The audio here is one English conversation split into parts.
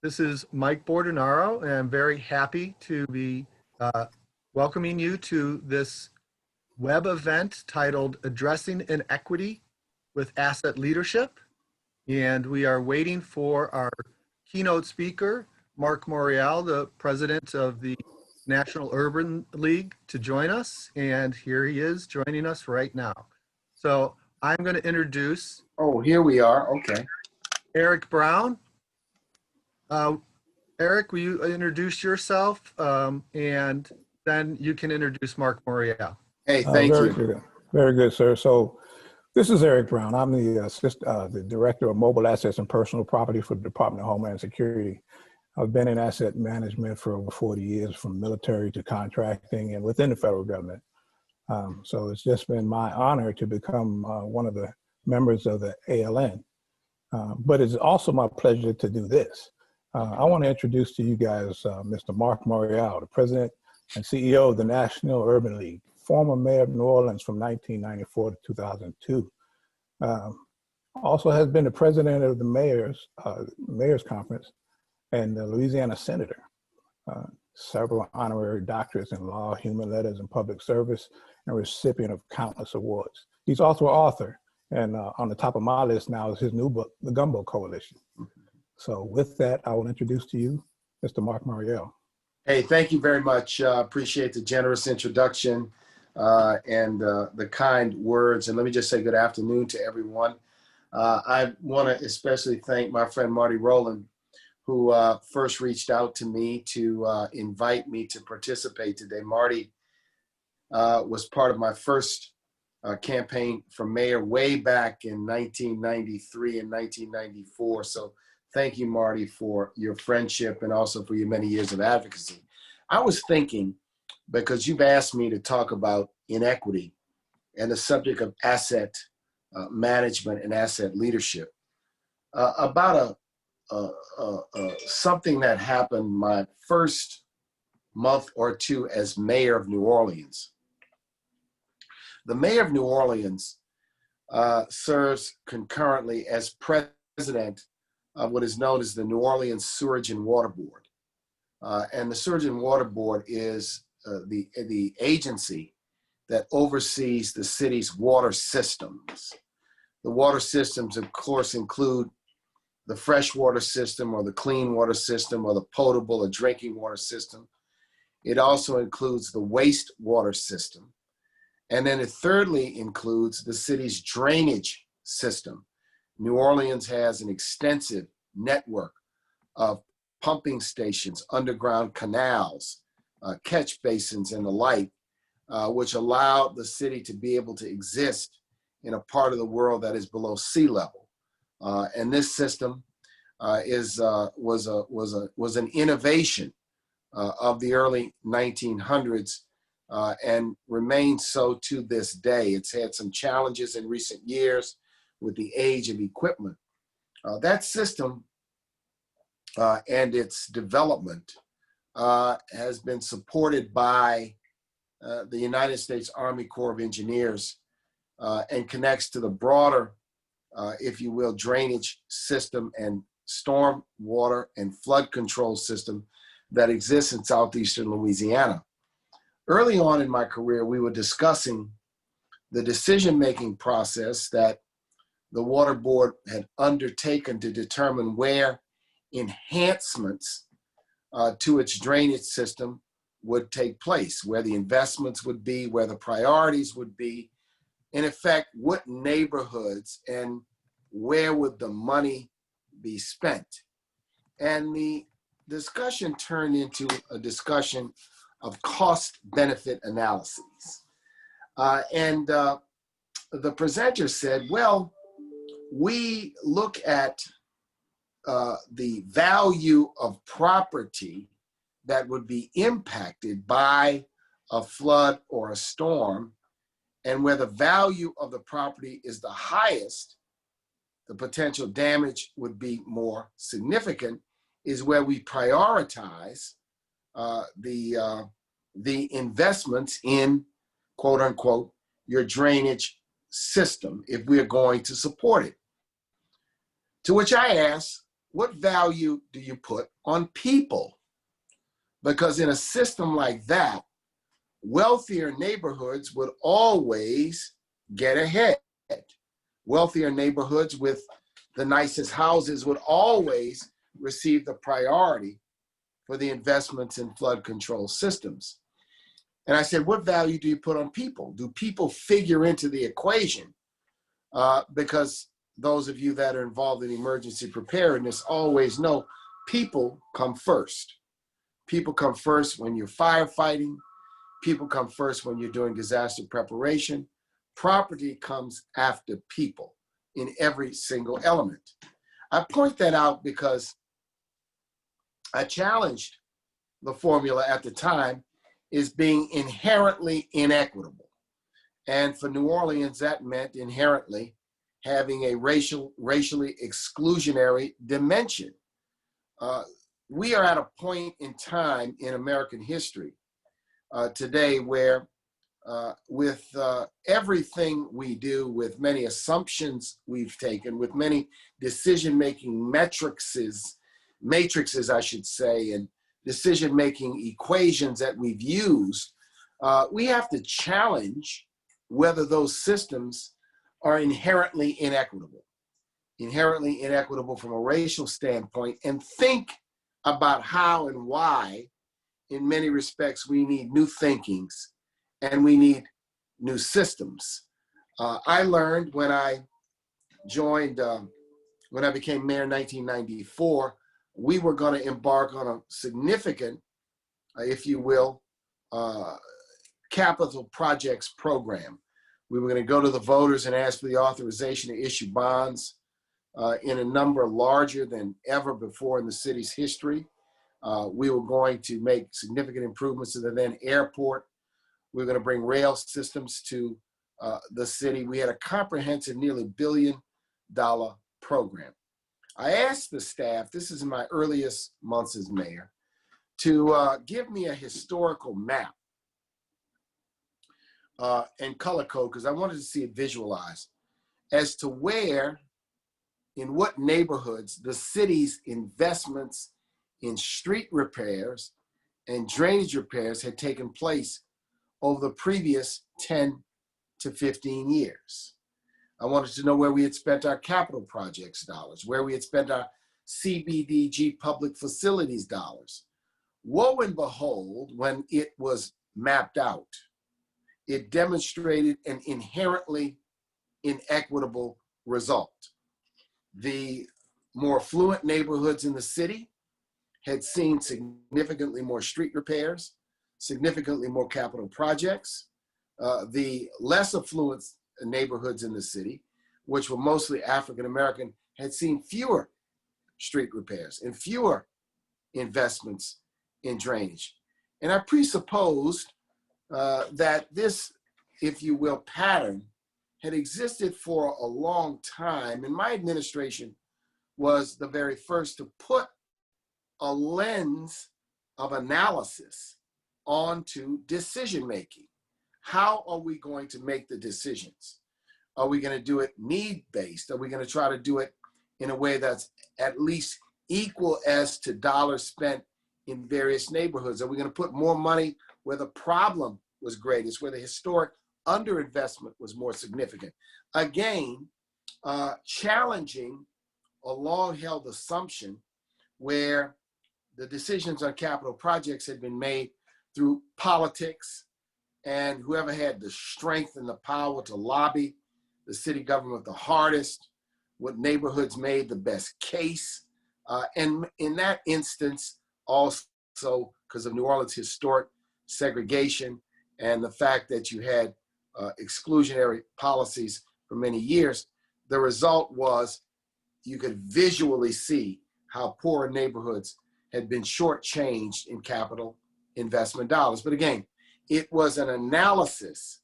This is Mike Bordenaro, and I'm very happy to be welcoming you to this web event titled Addressing Inequity with Asset Leadership. And we are waiting for our keynote speaker, Marc Morial, the president of the National Urban League, to join us. And here he is joining us right now. So I'm going to introduce. Oh, here we are. Okay. Eric Brown. Eric, will you introduce yourself, and then you can introduce Marc Morial. Hey, thank you. Good. Very good, sir. So this is Eric Brown. I'm the Director of Mobile Assets and Personal Property for the Department of Homeland Security. I've been in asset management for over 40 years, from military to contracting and within the federal government. So it's just been my honor to become one of the members of the ALN. But it's also my pleasure to do this. I want to introduce to you guys Mr. Marc Morial, the President and CEO of the National Urban League, former mayor of New Orleans from 1994 to 2002. Also has been the president of the Mayor's Conference and the Louisiana Senator. Several honorary doctorates in law, human letters, and public service, and recipient of countless awards. He's also an author, and on the top of my list now is his new book, The Gumbo Coalition. So with that, I will introduce to you Mr. Marc Morial. Hey, thank you very much. Appreciate the generous introduction and the kind words. And let me just say good afternoon to everyone. I want to especially thank my friend Marty Rowland, who first reached out to me to invite me to participate today. Marty was part of my first campaign for mayor way back in 1993 and 1994. So thank you, Marty, for your friendship and also for your many years of advocacy. I was thinking, because you've asked me to talk about inequity and the subject of asset management and asset leadership, about something that happened my first month or two as mayor of New Orleans. The mayor of New Orleans serves concurrently as president of what is known as the New Orleans Sewerage and Water Board. And the Sewerage and Water Board is the agency that oversees the city's water systems. The water systems, of course, include the freshwater system or the clean water system or the potable or drinking water system. It also includes the wastewater system. And then it thirdly includes the city's drainage system. New Orleans has an extensive network of pumping stations, underground canals, catch basins and the like, which allow the city to be able to exist in a part of the world that is below sea level. And this system was an innovation of the early 1900s and remains so to this day. It's had some challenges in recent years with the age of equipment. That system and its development has been supported by the United States Army Corps of Engineers and connects to the broader, if you will, drainage system and storm water and flood control system that exists in southeastern Louisiana. Early on in my career, we were discussing the decision-making process that the Water Board had undertaken to determine where enhancements to its drainage system would take place, where the investments would be, where the priorities would be, in effect, what neighborhoods and where would the money be spent. And the discussion turned into a discussion of cost-benefit analyses. And the presenter said, well, we look at the value of property that would be impacted by a flood or a storm, and where the value of the property is the highest, the potential damage would be more significant, is where we prioritize the investments in, quote unquote, your drainage system if we're going to support it. To which I asked, what value do you put on people? Because in a system like that, wealthier neighborhoods would always get ahead. Wealthier neighborhoods with the nicest houses would always receive the priority for the investments in flood control systems. And I said, what value do you put on people? Do people figure into the equation? Because those of you that are involved in emergency preparedness always know people come first. People come first when you're firefighting. People come first when you're doing disaster preparation. Property comes after people in every single element. I point that out because I challenged the formula at the time as being inherently inequitable. And for New Orleans, that meant inherently having a racially exclusionary dimension. We are at a point in time in American history today where with everything we do, with many assumptions we've taken, with many decision-making matrices, I should say, and decision-making equations that we've used, we have to challenge whether those systems are inherently inequitable from a racial standpoint, and think about how and why, in many respects, we need new thinkings and we need new systems. I learned when I joined, when I became mayor in 1994, we were going to embark on a significant, if you will, capital projects program. We were going to go to the voters and ask for the authorization to issue bonds in a number larger than ever before in the city's history. We were going to make significant improvements to the then airport. We were going to bring rail systems to the city. We had a comprehensive, nearly $1 billion program. I asked the staff, this is in my earliest months as mayor, to give me a historical map and color code, because I wanted to see it visualized, as to where, in what neighborhoods, the city's investments in street repairs and drainage repairs had taken place over the previous 10 to 15 years. I wanted to know where we had spent our capital projects dollars, where we had spent our CBDG public facilities dollars. Woe and behold, when it was mapped out, it demonstrated an inherently inequitable result. The more affluent neighborhoods in the city had seen significantly more street repairs, significantly more capital projects. The less affluent neighborhoods in the city, which were mostly African-American, had seen fewer street repairs and fewer investments in drainage. And I presupposed that this, if you will, pattern had existed for a long time, and my administration was the very first to put a lens of analysis onto decision-making. How are we going to make the decisions? Are we going to do it need-based? Are we going to try to do it in a way that's at least equal as to dollars spent in various neighborhoods? Are we going to put more money where the problem was greatest, where the historic underinvestment was more significant? Again, challenging a long-held assumption where the decisions on capital projects had been made through politics, and whoever had the strength and the power to lobby the city government the hardest, what neighborhoods made the best case. And in that instance, also because of New Orleans' historic segregation and the fact that you had exclusionary policies for many years, the result was you could visually see how poor neighborhoods had been shortchanged in capital investment dollars. But again, it was an analysis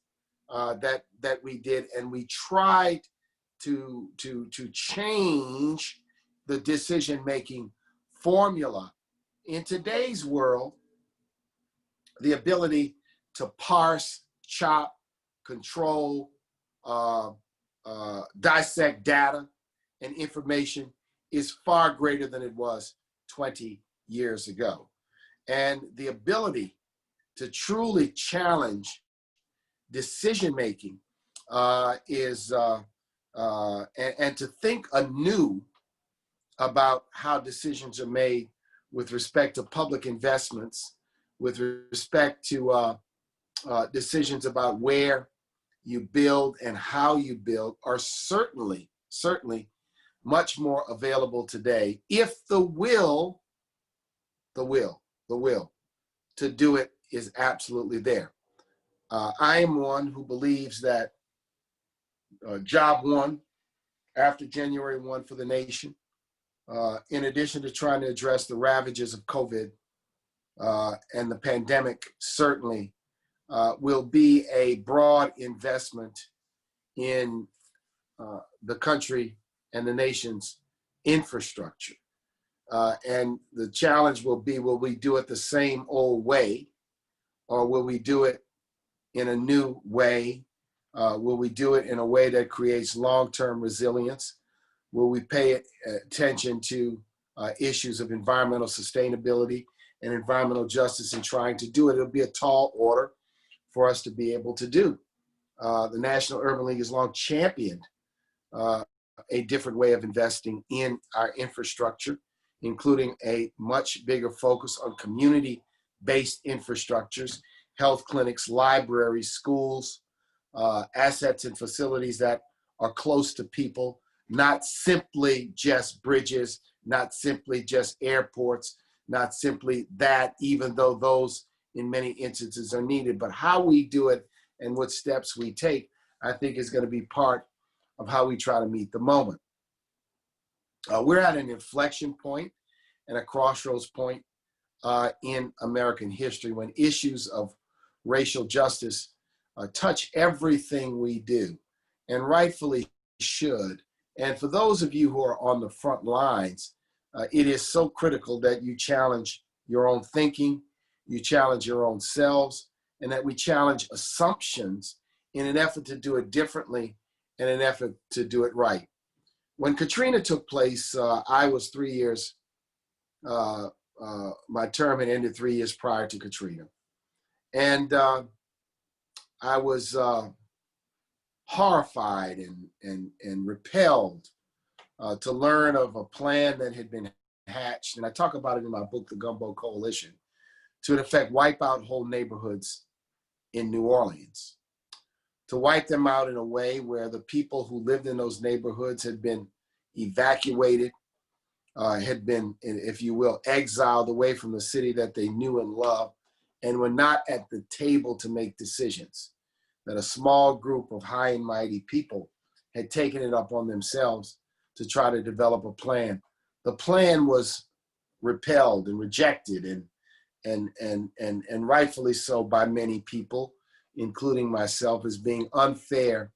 that we did, and we tried to change the decision-making formula. In today's world, the ability to parse, chop, control, dissect data and information is far greater than it was 20 years ago. And the ability to truly challenge decision-making and to think anew about how decisions are made with respect to public investments, with respect to decisions about where you build and how you build, are certainly much more available today if the will to do it is absolutely there. I am one who believes that job one after January 1 for the nation, in addition to trying to address the ravages of COVID and the pandemic, certainly will be a broad investment in the country and the nation's infrastructure. And the challenge will be, will we do it the same old way, or will we do it in a new way? Will we do it in a way that creates long-term resilience? Will we pay attention to issues of environmental sustainability and environmental justice in trying to do it? It'll be a tall order for us to be able to do. The National Urban League has long championed a different way of investing in our infrastructure, including a much bigger focus on community-based infrastructures, health clinics, libraries, schools, assets and facilities that are close to people, not simply just bridges, not simply just airports, not simply that, even though those in many instances are needed, but how we do it and what steps we take, I think is going to be part of how we try to meet the moment. We're at an inflection point and a crossroads point in American history when issues of racial justice touch everything we do, and rightfully should. And for those of you who are on the front lines, it is so critical that you challenge your own thinking, you challenge your own selves, and that we challenge assumptions in an effort to do it differently, in an effort to do it right. When Katrina took place, I was 3 years, my term had ended 3 years prior to Katrina. And I was horrified and repelled to learn of a plan that had been hatched, and I talk about it in my book, The Gumbo Coalition, to in effect wipe out whole neighborhoods in New Orleans, to wipe them out in a way where the people who lived in those neighborhoods had been evacuated, had been, if you will, exiled away from the city that they knew and loved, and were not at the table to make decisions, that a small group of high and mighty people had taken it up on themselves to try to develop a plan. The plan was repelled and rejected and rightfully so by many people, including myself, as being unfair.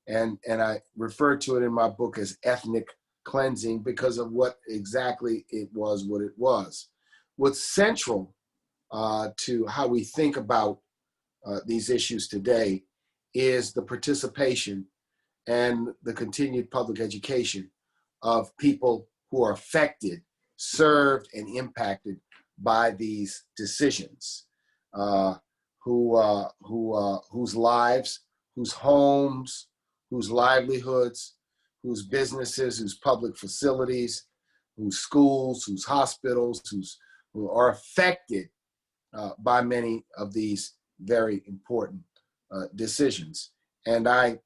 And I refer to it in my book as ethnic cleansing because of what exactly it was, what it was. What's central to how we think about these issues today is the participation and the continued public education of people who are affected, served, and impacted by these decisions, whose lives, whose homes, whose livelihoods, whose businesses, whose public facilities, whose schools, whose hospitals, who are affected by many of these very important decisions. And I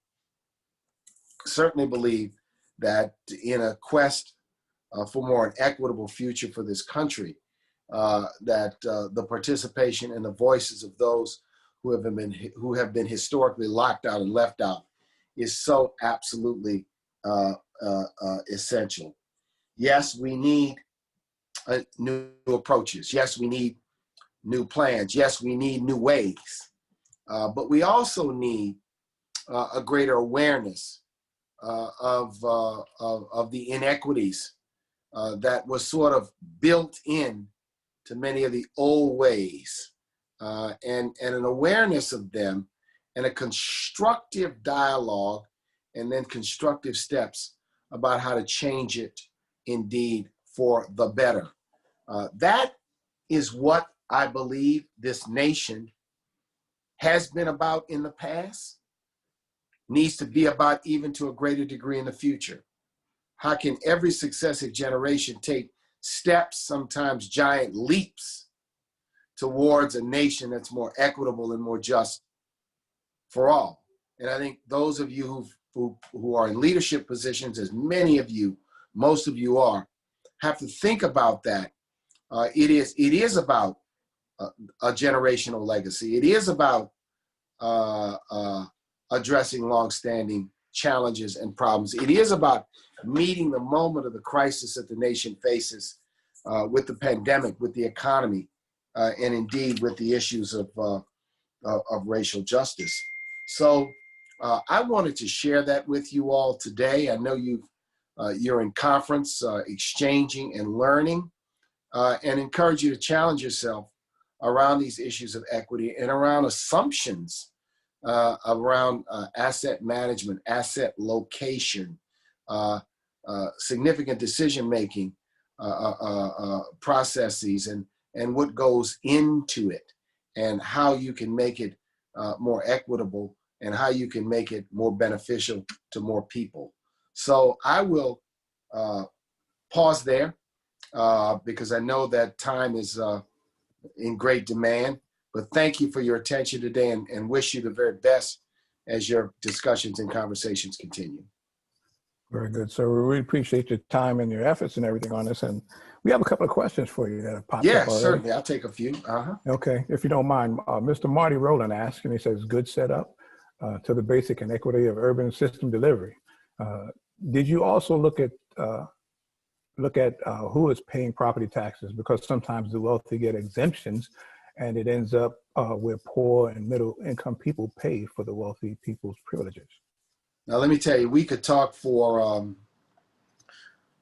certainly believe that in a quest for more an equitable future for this country, that the participation and the voices of those who have been historically locked out and left out is so absolutely essential. Yes, we need new approaches. Yes, we need new plans. Yes, we need new ways. But we also need a greater awareness of the inequities that was sort of built in to many of the old ways, and an awareness of them, and a constructive dialogue, and then constructive steps about how to change it indeed for the better. That is what I believe this nation has been about in the past, needs to be about even to a greater degree in the future. How can every successive generation take steps, sometimes giant leaps, towards a nation that's more equitable and more just for all? And I think those of you who are in leadership positions, as many of you, most of you are, have to think about that. It is about a generational legacy. It is about addressing longstanding challenges and problems. It is about meeting the moment of the crisis that the nation faces with the pandemic, with the economy, and indeed with the issues of racial justice. So I wanted to share that with you all today. I know you're in conference, exchanging and learning, and encourage you to challenge yourself around these issues of equity and around assumptions around asset management, asset location, significant decision-making processes, and what goes into it, and how you can make it more equitable, and how you can make it more beneficial to more people. So I will pause there because I know that time is in great demand. But thank you for your attention today, and wish you the very best as your discussions and conversations continue. Very good. So we really appreciate your time and your efforts and everything on this. And we have a couple of questions for you that have popped up already. Yeah, certainly. I'll take a few. Okay. If you don't mind, Mr. Marty Rowland asked, and he says, good setup to the basic inequity of urban system delivery. Did you also look at who is paying property taxes? Because sometimes the wealthy get exemptions, and it ends up where poor and middle income people pay for the wealthy people's privileges. Now, let me tell you, we could talk for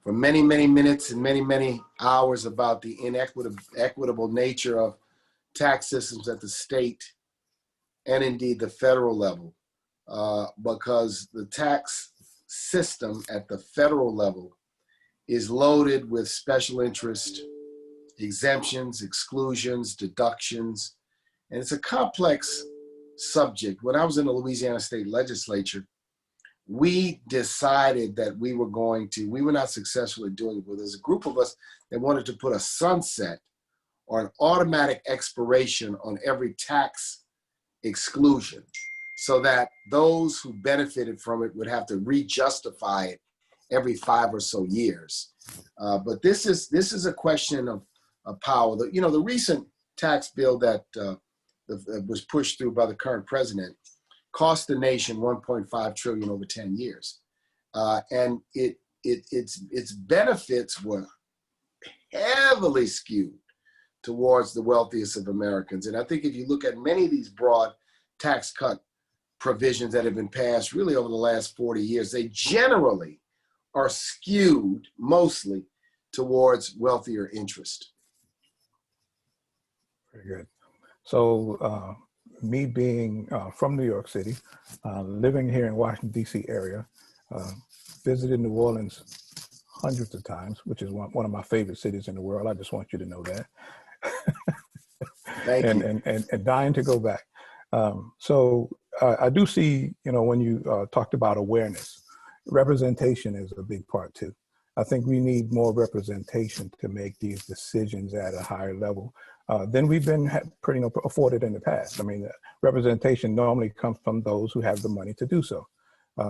many, many minutes and many, many hours about the equitable nature of tax systems at the state and indeed the federal level, because the tax system at the federal level is loaded with special interest, exemptions, exclusions, deductions, and it's a complex subject. When I was in the Louisiana State Legislature, we decided that we were not successful at doing it, but there's a group of us that wanted to put a sunset or an automatic expiration on every tax exclusion, so that those who benefited from it would have to re-justify it every 5 or so years. But this is a question of power. The recent tax bill that was pushed through by the current president cost the nation $1.5 trillion over 10 years, and its benefits were heavily skewed towards the wealthiest of Americans. And I think if you look at many of these broad tax cut provisions that have been passed really over the last 40 years, they generally are skewed mostly towards wealthier interest. Very good. So me being from New York City, living here in Washington, D.C. area, visited New Orleans hundreds of times, which is one of my favorite cities in the world. I just want you to know that. Thank you. And dying to go back. So I do see, when you talked about awareness, representation is a big part too. I think we need more representation to make these decisions at a higher level than we've been afforded in the past. I mean, representation normally comes from those who have the money to do so.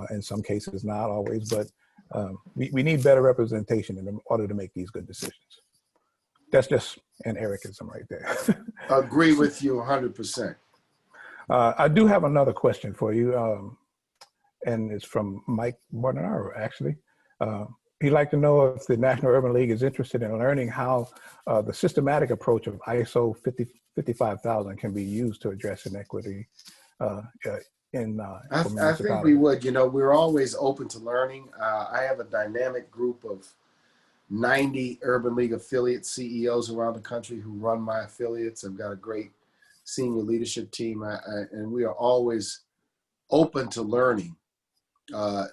In some cases, not always, but we need better representation in order to make these good decisions. That's just an Ericism right there. Agree with you 100%. I do have another question for you, and it's from Mike Bordenaro, actually. He'd like to know if the National Urban League is interested in learning how the systematic approach of ISO 55,000 can be used to address inequity in I think we would. We're always open to learning. I have a dynamic group of 90 Urban League affiliate CEOs around the country who run my affiliates. I've got a great senior leadership team, and we are always open to learning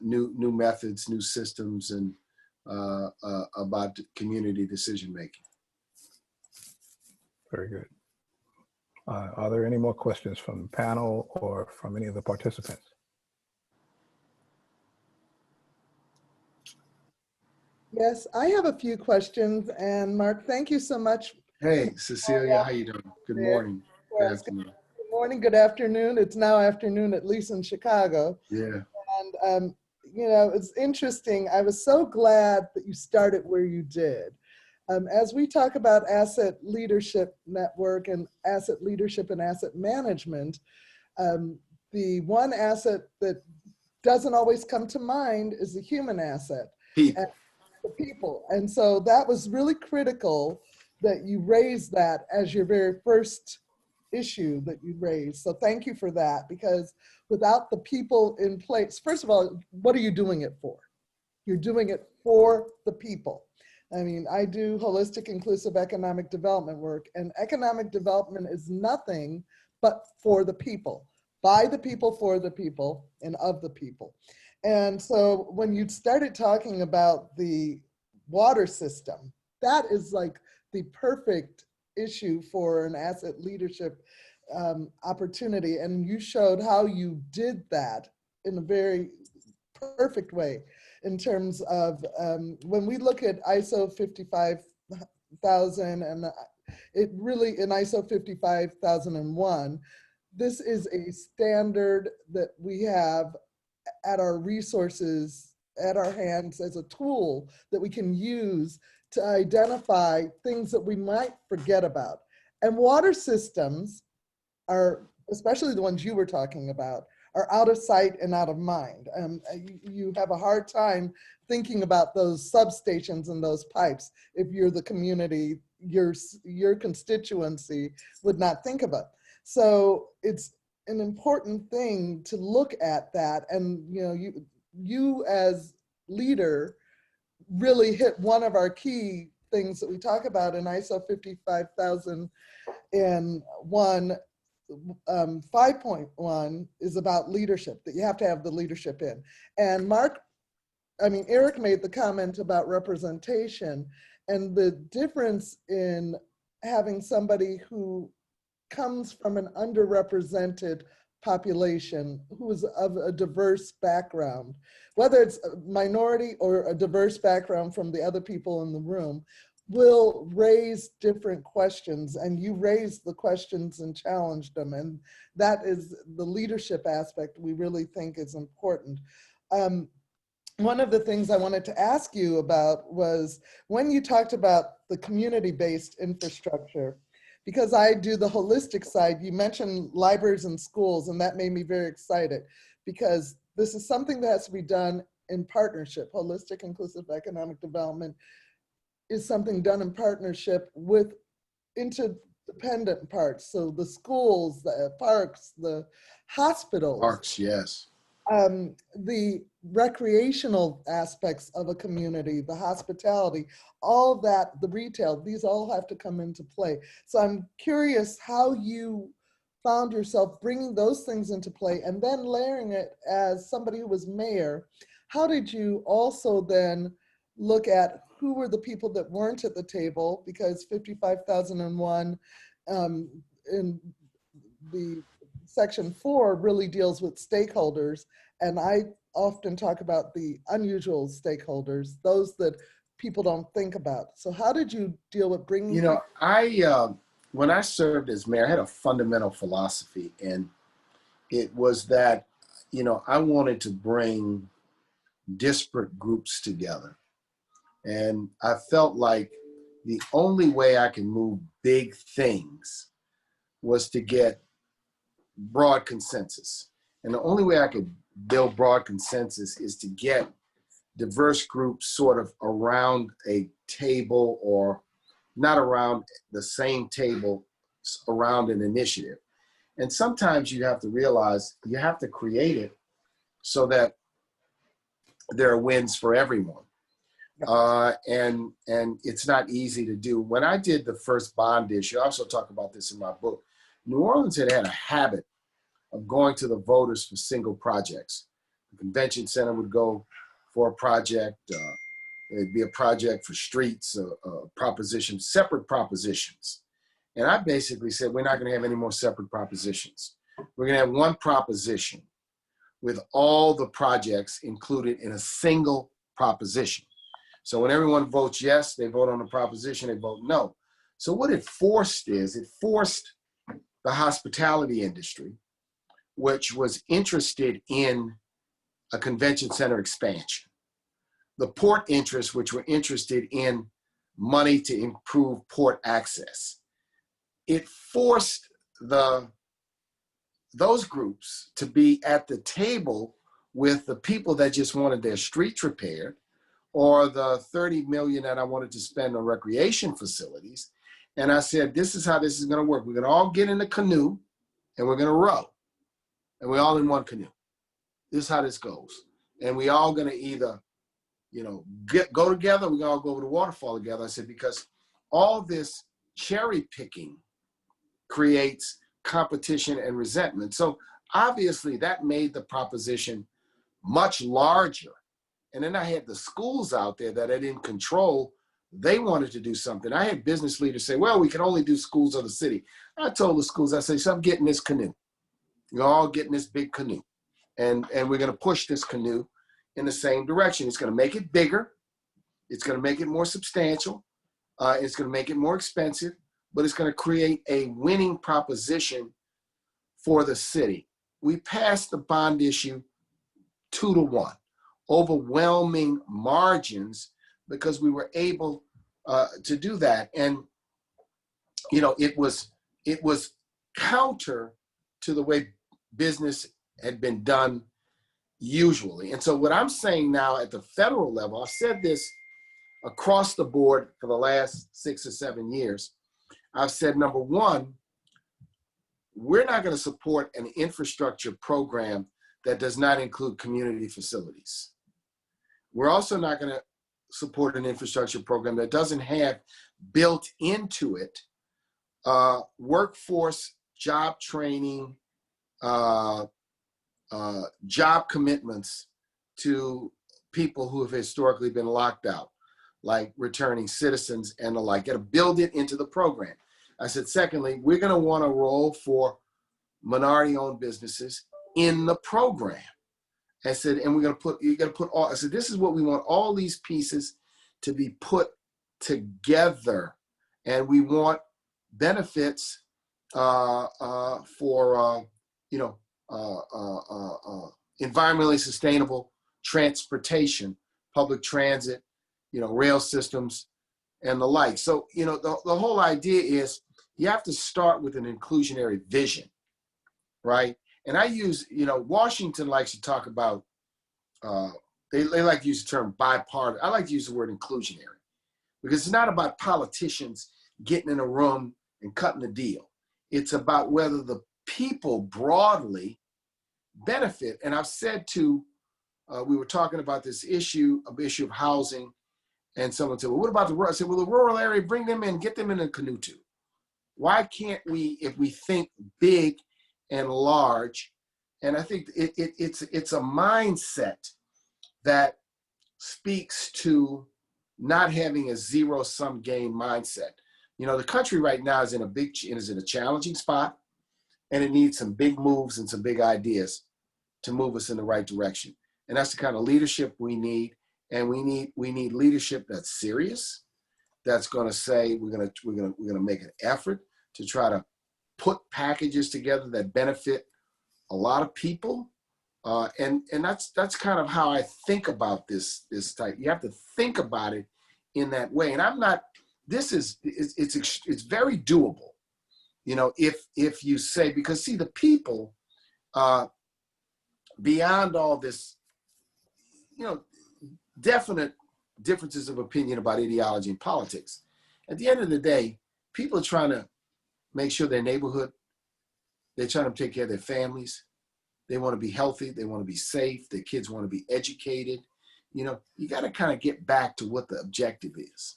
new methods, new systems, and about community decision making. Very good. Are there any more questions from the panel or from any of the participants? Yes, I have a few questions, and Mark, thank you so much. Hey, Cecilia, how you doing? Good morning. Good afternoon. Good morning, good afternoon. It's now afternoon, at least in Chicago. Yeah. And, you know, it's interesting. I was so glad that you started where you did. As we talk about asset leadership network and asset leadership and asset management, the one asset that doesn't always come to mind is the human asset. People. The people. And so that was really critical that you raised that as your very first issue that you raised. So thank you for that, because without the people in place, first of all, what are you doing it for? You're doing it for the people. I mean, I do holistic inclusive economic development work, and economic development is nothing but for the people, by the people, for the people, and of the people. And so when you started talking about the water system, that is like the perfect issue for an asset leadership opportunity. And you showed how you did that in a very perfect way in terms of when we look at ISO 55000 and it really in ISO 55001, this is a standard that we have at our resources, at our hands as a tool that we can use to identify things that we might forget about. And water systems are, especially the ones you were talking about, are out of sight and out of mind. You have a hard time thinking about those substations and those pipes if you're the community, your constituency would not think about. So it's an important thing to look at that. And you know, you as leader really hit one of our key things that we talk about in ISO 55001. 5.1 is about leadership, that you have to have the leadership in. And Eric made the comment about representation and the difference in having somebody who comes from an underrepresented population, who is of a diverse background, whether it's a minority or a diverse background from the other people in the room, will raise different questions, and you raised the questions and challenged them. And that is the leadership aspect we really think is important. One of the things I wanted to ask you about was when you talked about the community-based infrastructure, because I do the holistic side, you mentioned libraries and schools, and that made me very excited, because this is something that has to be done in partnership. Holistic inclusive economic development is something done in partnership with interdependent parts. So the schools, the parks, the hospitals. Parks, yes. The recreational aspects of a community, the hospitality, all of that, the retail, these all have to come into play. So I'm curious how you found yourself bringing those things into play and then layering it as somebody who was mayor. How did you also then look at who were the people that weren't at the table? Because 55001 in the section 4 really deals with stakeholders. And I often talk about the unusual stakeholders, those that people don't think about. So how did you deal with bringing? You know, when I served as mayor, I had a fundamental philosophy, and it was that, you know, I wanted to bring disparate groups together. And I felt like the only way I can move big things was to get broad consensus. And the only way I could build broad consensus is to get diverse groups sort of around a table, or not around the same table, around an initiative. And sometimes you have to realize you have to create it so that there are wins for everyone. And it's not easy to do. When I did the first bond issue, I also talk about this in my book, New Orleans had a habit of going to the voters for single projects. The convention center would go for a project, It'd be a project for streets, propositions, separate propositions. And I basically said, we're not going to have any more separate propositions. We're going to have one proposition with all the projects included in a single proposition. So when everyone votes yes, they vote on the proposition, they vote no. So what it forced is, it forced the hospitality industry, which was interested in a convention center expansion. The port interests, which were interested in money to improve port access. It forced those groups to be at the table with the people that just wanted their streets repaired, or the 30 million that I wanted to spend on recreation facilities. And I said, this is how this is going to work. We're going to all get in a canoe and we're going to row. And we're all in one canoe. This is how this goes. And we all going to either, go together, we all go over the waterfall together. I said, because all this cherry picking creates competition and resentment. So obviously that made the proposition much larger. And then I had the schools out there that I didn't control. They wanted to do something. I had business leaders say, well, we can only do schools of the city. I told the schools, I said, so I'm getting this canoe. You're all getting this big canoe. And we're going to push this canoe in the same direction. It's going to make it bigger. It's going to make it more substantial. It's going to make it more expensive, but it's going to create a winning proposition for the city. We passed the bond issue 2-1, overwhelming margins, because we were able to do that. And, it was counter to the way business had been done usually. And so what I'm saying now at the federal level, I've said this across the board for the last 6 or 7 years. I've said, number one, we're not going to support an infrastructure program that does not include community facilities. We're also not going to support an infrastructure program that doesn't have built into it workforce, job training, job commitments to people who have historically been locked out, like returning citizens and the like. Got to build it into the program. I said, secondly, we're going to want a role for minority-owned businesses in the program. I said, and you got to put all, I said, this is what we want, all these pieces to be put together. And we want benefits for, environmentally sustainable transportation, public transit, rail systems and the like. So, the whole idea is you have to start with an inclusionary vision, right? And I use, Washington likes to talk about, they like to use the term bipartisan. I like to use the word inclusionary, because it's not about politicians getting in a room and cutting a deal. It's about whether the people broadly benefit. And I've said we were talking about this issue of housing, and someone said, well, what about the rural? I said, well, the rural area, bring them in, get them in a canoe too. Why can't we, if we think big and large? And I think it's a mindset that speaks to not having a zero-sum game mindset. The country right now is in a challenging spot, and it needs some big moves and some big ideas to move us in the right direction. And that's the kind of leadership we need. And we need leadership that's serious, that's going to say we're going to make an effort to try to put packages together that benefit a lot of people. And that's kind of how I think about this type. You have to think about it in that way. And it's very doable, if you say, because see, the people, beyond all this, definite differences of opinion about ideology and politics, at the end of the day, people are trying to make sure their neighborhood, they're trying to take care of their families. They want to be healthy. They want to be safe. Their kids want to be educated. You got to kind of get back to what the objective is.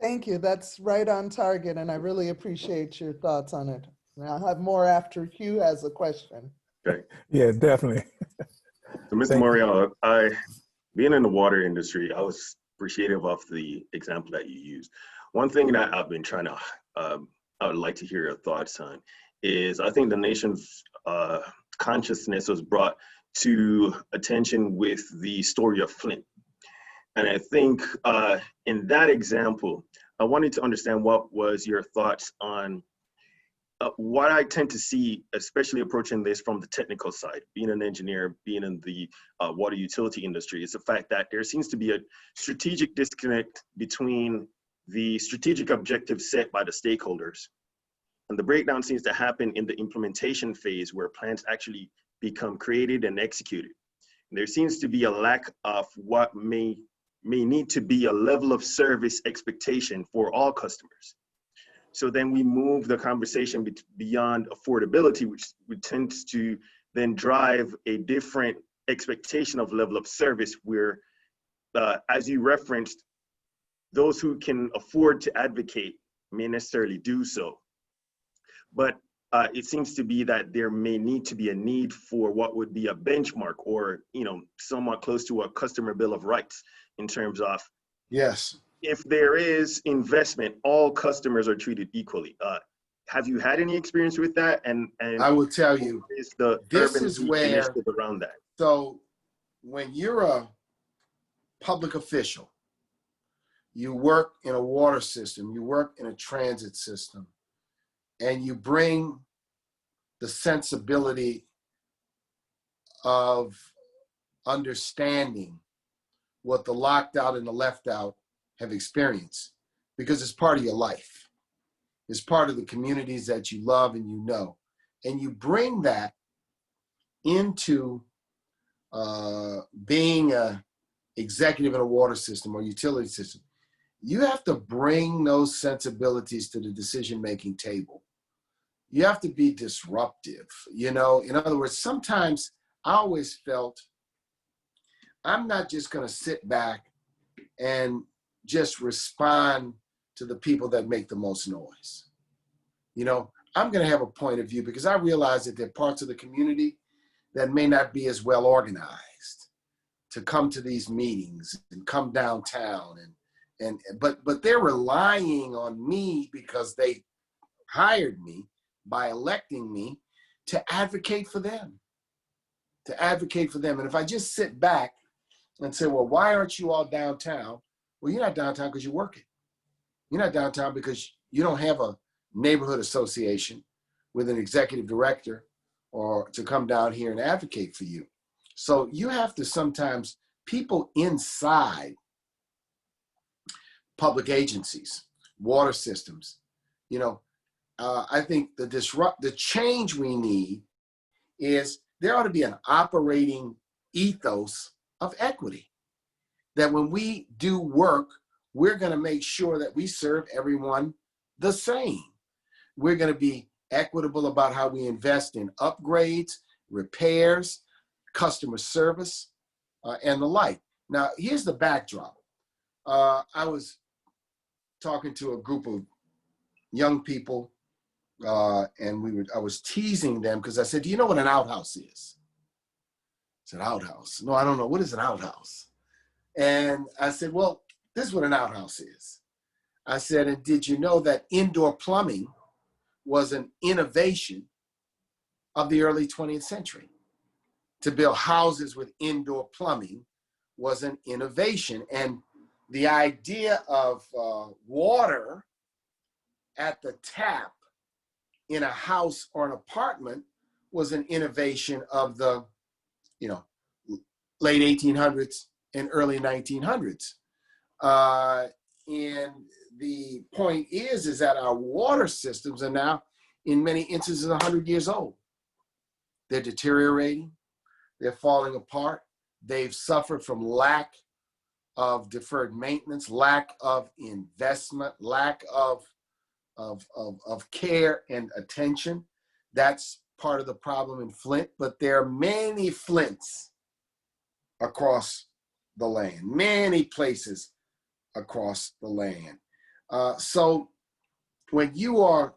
Thank you. That's right on target, and I really appreciate your thoughts on it. And I'll have more after Hugh has a question. Okay. Yeah, definitely. So, Mr. Morial, being in the water industry, I was appreciative of the example that you used. One thing that I've been trying to, I would like to hear your thoughts on is I think the nation's consciousness was brought to attention with the story of Flint. And I think in that example, I wanted to understand what was your thoughts on what I tend to see, especially approaching this from the technical side, being an engineer, being in the water utility industry, is the fact that there seems to be a strategic disconnect between the strategic objectives set by the stakeholders. And the breakdown seems to happen in the implementation phase where plans actually become created and executed. And there seems to be a lack of what may need to be a level of service expectation for all customers. So then we move the conversation beyond affordability, which tends to then drive a different expectation of level of service where, as you referenced, those who can afford to advocate may necessarily do so. But it seems to be that there may need to be a need for what would be a benchmark or, somewhat close to a customer bill of rights in terms of, Yes. if there is investment, all customers are treated equally. Have you had any experience with that? And I will tell you, is the this urban is where, initiative around that? so when you're a public official, you work in a water system, you work in a transit system, and you bring the sensibility of understanding what the locked out and the left out have experienced, because it's part of your life. It's part of the communities that you love and you know. And you bring that into being a executive in a water system or utility system. You have to bring those sensibilities to the decision-making table. You have to be disruptive, in other words, sometimes I always felt I'm not just going to sit back and just respond to the people that make the most noise. I'm going to have a point of view because I realize that there are parts of the community that may not be as well organized to come to these meetings and come downtown but they're relying on me because they hired me by electing me to advocate for them. And if I just sit back and say, well, why aren't you all downtown? Well, you're not downtown because you're working. You're not downtown because you don't have a neighborhood association with an executive director or to come down here and advocate for you. So you have to sometimes, people inside public agencies, water systems, I think the change we need is there ought to be an operating ethos of equity. That when we do work, we're going to make sure that we serve everyone the same. We're going to be equitable about how we invest in upgrades, repairs, customer service, and the like. Now, here's the backdrop. I was talking to a group of young people, and I was teasing them because I said, do you know what an outhouse is? I said, outhouse? No, I don't know. What is an outhouse? And I said, well, this is what an outhouse is. I said, and did you know that indoor plumbing was an innovation of the early 20th century? To build houses with indoor plumbing was an innovation. And the idea of water at the tap in a house or an apartment was an innovation of the, late 1800s and early 1900s. And the point is that our water systems are now, in many instances, 100 years old. They're deteriorating. They're falling apart. They've suffered from lack of deferred maintenance, lack of investment, lack of care and attention. That's part of the problem in Flint, but there are many Flints across the land, many places across the land. So when you are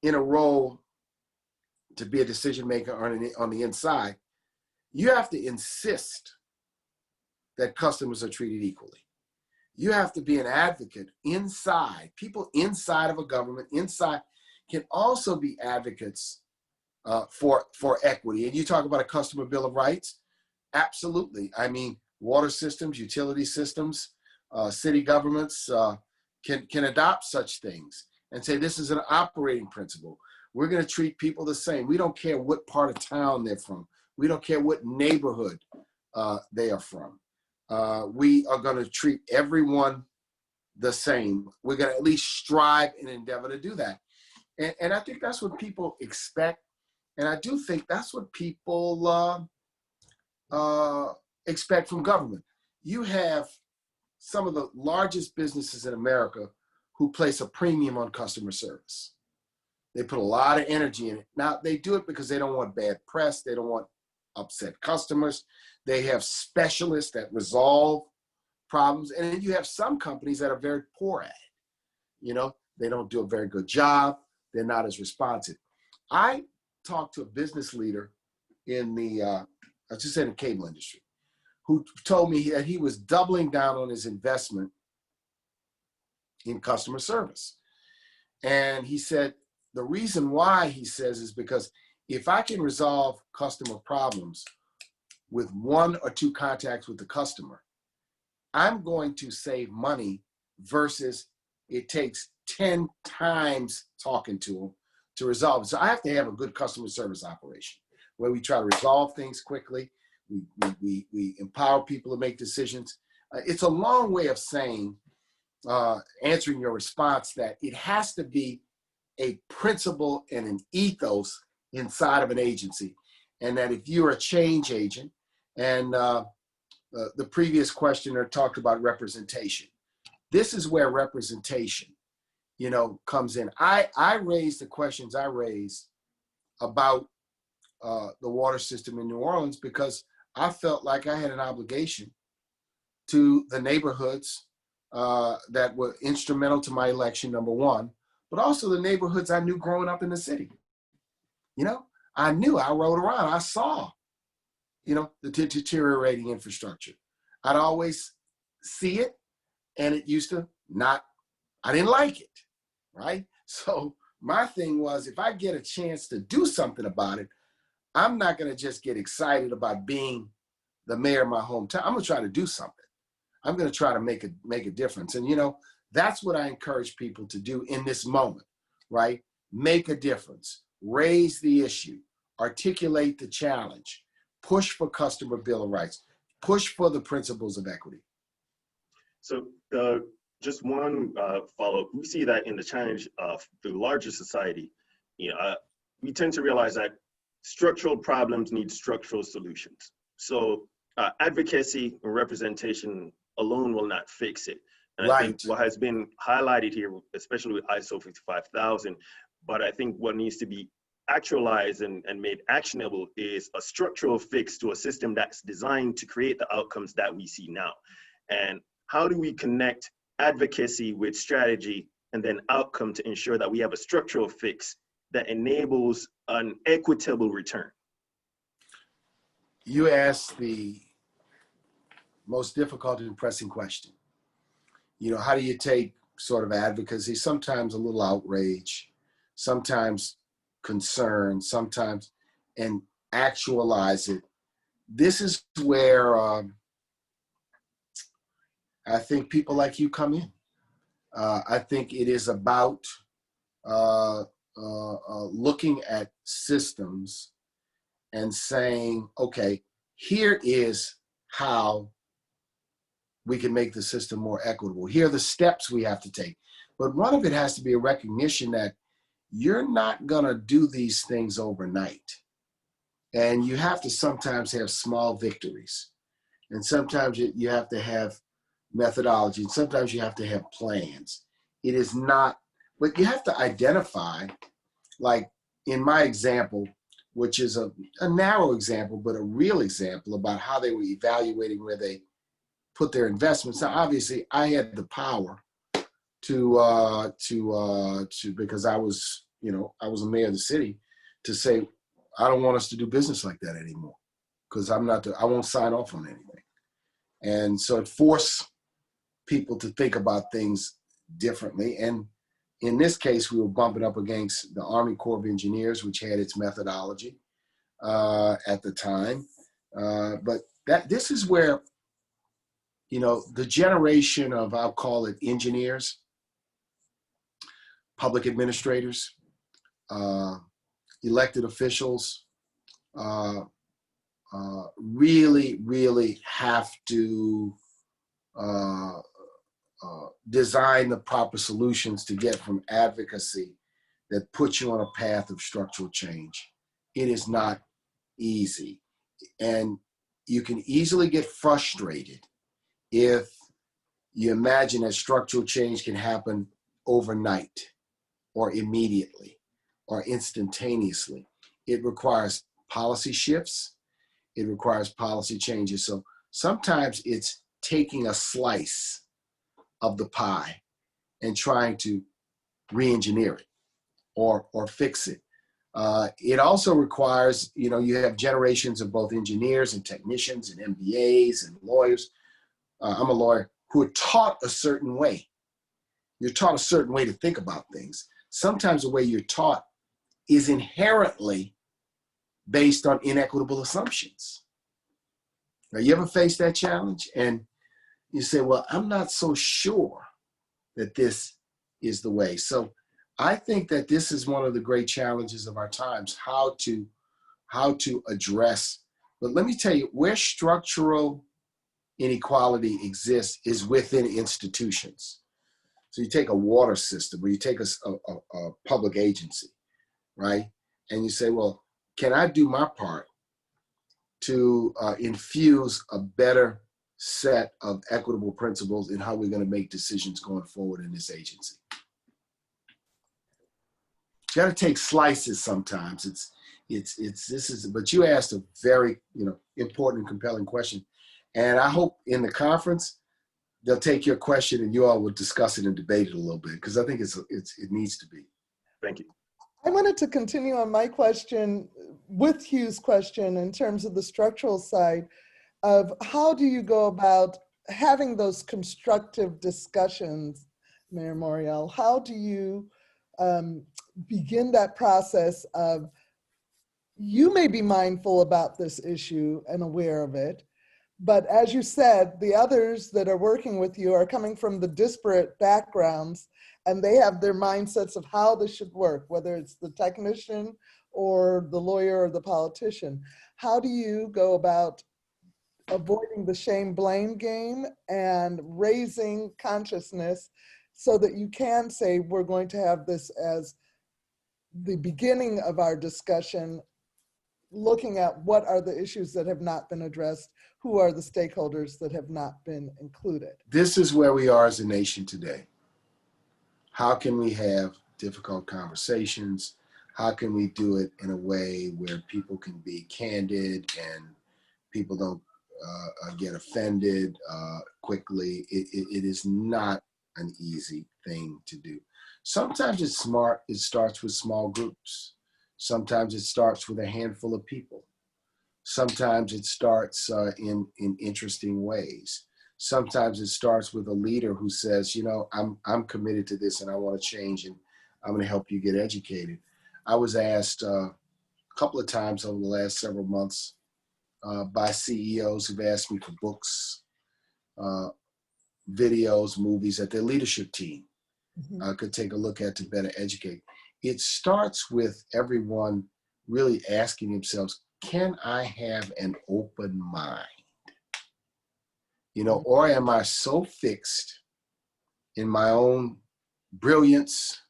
in a role to be a decision maker on the inside, you have to insist that customers are treated equally. You have to be an advocate inside. People inside of a government, inside, can also be advocates for equity. And you talk about a customer bill of rights. Absolutely. I mean, water systems, utility systems, city governments can adopt such things and say, this is an operating principle. We're going to treat people the same. We don't care what part of town they're from. We don't care what neighborhood they are from. We are going to treat everyone the same. We're going to at least strive and endeavor to do that. And I think that's what people expect. And I do think that's what people expect from government. You have some of the largest businesses in America who place a premium on customer service. They put a lot of energy in it. Now, they do it because they don't want bad press. They don't want upset customers. They have specialists that resolve problems. And then you have some companies that are very poor at it. You know, they don't do a very good job. They're not as responsive. I talked to a business leader in the, I just said in the cable industry, who told me that he was doubling down on his investment in customer service. And he said, the reason why, he says, is because if I can resolve customer problems with 1 or 2 contacts with the customer, I'm going to save money versus it takes 10 times talking to them to resolve it. So I have to have a good customer service operation where we try to resolve things quickly. We empower people to make decisions. It's a long way of saying, answering your response, that it has to be a principle and an ethos inside of an agency. And that if you're a change agent, and the previous questioner talked about representation. This is where representation, you know, comes in. I raised the questions I raised about the water system in New Orleans because I felt like I had an obligation to the neighborhoods that were instrumental to my election, number one, but also the neighborhoods I knew growing up in the city. You know, I knew, I rode around, I saw, you know, the deteriorating infrastructure. I'd always see it, and it used to not, I didn't like it, right? So my thing was, if I get a chance to do something about it, I'm not gonna just get excited about being the mayor of my hometown. I'm gonna try to do something. I'm gonna try to make a difference. And you know, that's what I encourage people to do in this moment, right? Make a difference, raise the issue, articulate the challenge, push for customer bill of rights, push for the principles of equity. So just one follow-up. We see that in the challenge of the larger society, you know, we tend to realize that structural problems need structural solutions. So advocacy and representation alone will not fix it. And Right. I think what has been highlighted here, especially with ISO 55000, but I think what needs to be actualized and made actionable is a structural fix to a system that's designed to create the outcomes that we see now. And how do we connect advocacy with strategy and then outcome to ensure that we have a structural fix that enables an equitable return? You asked the most difficult and pressing question. You know, how do you take sort of advocacy, sometimes a little outrage, sometimes concern, sometimes, and actualize it? This is where I think people like you come in. I think it is about looking at systems and saying, okay, here is how we can make the system more equitable. Here are the steps we have to take. But one of it has to be a recognition that you're not gonna do these things overnight. And you have to sometimes have small victories. And sometimes you have to have methodology. And sometimes you have to have plans. It is not, but you have to identify, like in my example, which is a narrow example, but a real example about how they were evaluating where they put their investments. Now, obviously, I had the power to because I was, you know, I was a mayor of the city, to say, I don't want us to do business like that anymore, because I won't sign off on anything. And so it forced people to think about things differently. And in this case, we were bumping up against the Army Corps of Engineers, which had its methodology at the time. But this is where, the generation of, I'll call it engineers, public administrators, elected officials, really have to design the proper solutions to get from advocacy that puts you on a path of structural change. It is not easy. And you can easily get frustrated if you imagine that structural change can happen overnight or immediately or instantaneously. It requires policy shifts. It requires policy changes. So sometimes it's taking a slice of the pie and trying to re-engineer it or fix it. It also requires, you have generations of both engineers and technicians and MBAs and lawyers. I'm a lawyer who are taught a certain way. You're taught a certain way to think about things. Sometimes the way you're taught is inherently based on inequitable assumptions. Now, you ever face that challenge? And you say, well, I'm not so sure that this is the way. So I think that this is one of the great challenges of our times, how to address. But let me tell you, where structural inequality exists is within institutions. So you take a water system, or you take a public agency, right? And you say, well, can I do my part to infuse a better set of equitable principles in how we're going to make decisions going forward in this agency? You got to take slices sometimes. But you asked a very important and compelling question, and I hope in the conference they'll take your question and you all will discuss it and debate it a little bit, because I think it needs to be. Thank you. I wanted to continue on my question with Hugh's question in terms of the structural side of how do you go about having those constructive discussions, Mayor Morial? How do you begin that process of, you may be mindful about this issue and aware of it, but as you said, the others that are working with you are coming from the disparate backgrounds, and they have their mindsets of how this should work, whether it's the technician or the lawyer or the politician. How do you go about avoiding the shame blame game and raising consciousness so that you can say, we're going to have this as the beginning of our discussion, looking at what are the issues that have not been addressed, who are the stakeholders that have not been included? This is where we are as a nation today. How can we have difficult conversations? How can we do it in a way where people can be candid and people don't get offended quickly? It is not an easy thing to do. Sometimes it's smart. It starts with small groups. Sometimes it starts with a handful of people. Sometimes it starts in interesting ways. Sometimes it starts with a leader who says, I'm committed to this and I want to change and I'm going to help you get educated. I was asked a couple of times over the last several months by CEOs who've asked me for books, videos, movies that their leadership team could take a look at to better educate. It starts with everyone really asking themselves, can I have an open mind? Or am I so fixed in my own brilliance,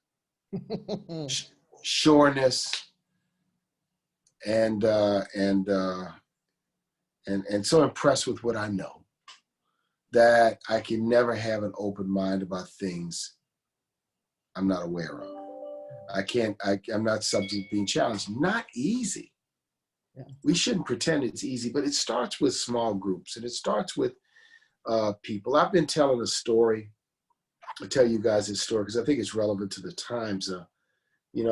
sureness, and so impressed with what I know that I can never have an open mind about things I'm not aware of. I'm not subject to being challenged. Not easy. Yeah. We shouldn't pretend it's easy, but it starts with small groups and it starts with people. I've been telling a story. I'll tell you guys this story because I think it's relevant to the times. I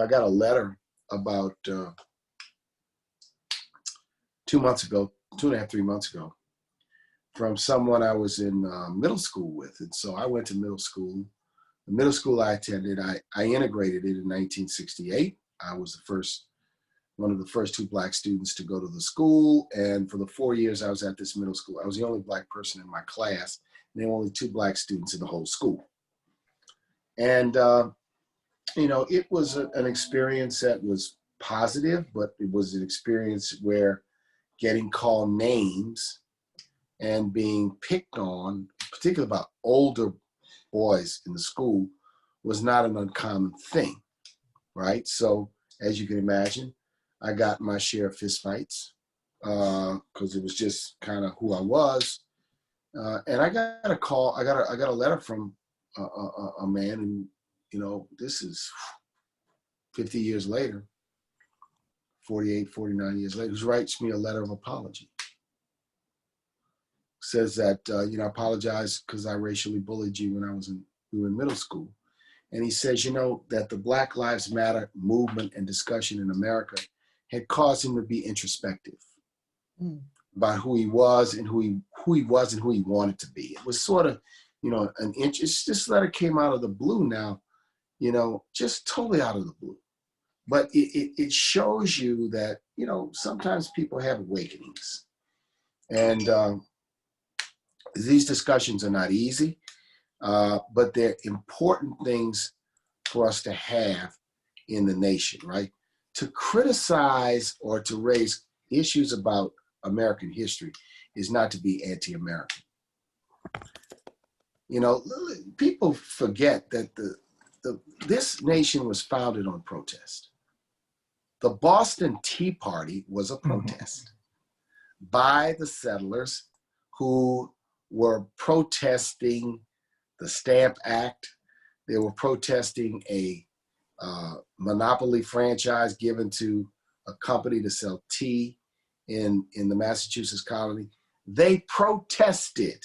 got a letter about 2 months ago, 2.5, 3 months ago, from someone I was in middle school with. And so I went to middle school. The middle school I attended, I integrated it in 1968. I was one of the first 2 Black students to go to the school. And for the 4 years I was at this middle school, I was the only Black person in my class. And there were only 2 Black students in the whole school. And, it was an experience that was positive, but it was an experience where getting called names and being picked on, particularly about older boys in the school, was not an uncommon thing, right? So as you can imagine, I got my share of fistfights because it was just kind of who I was. And I got a call, I got a letter from a man, and this is 50 years later, 48, 49 years later, who writes me a letter of apology. Says that, I apologize because I racially bullied you when we were in middle school. And he says, that the Black Lives Matter movement and discussion in America had caused him to be introspective about who he was and who he was and who he wanted to be. It was sort of, this letter came out of the blue now, just totally out of the blue. But it shows you that, sometimes people have awakenings. And these discussions are not easy, but they're important things for us to have in the nation, right? To criticize or to raise issues about American history is not to be anti-American. People forget that this nation was founded on protest. The Boston Tea Party was a protest by the settlers who were protesting the Stamp Act. They were protesting a monopoly franchise given to a company to sell tea in the Massachusetts colony. They protested.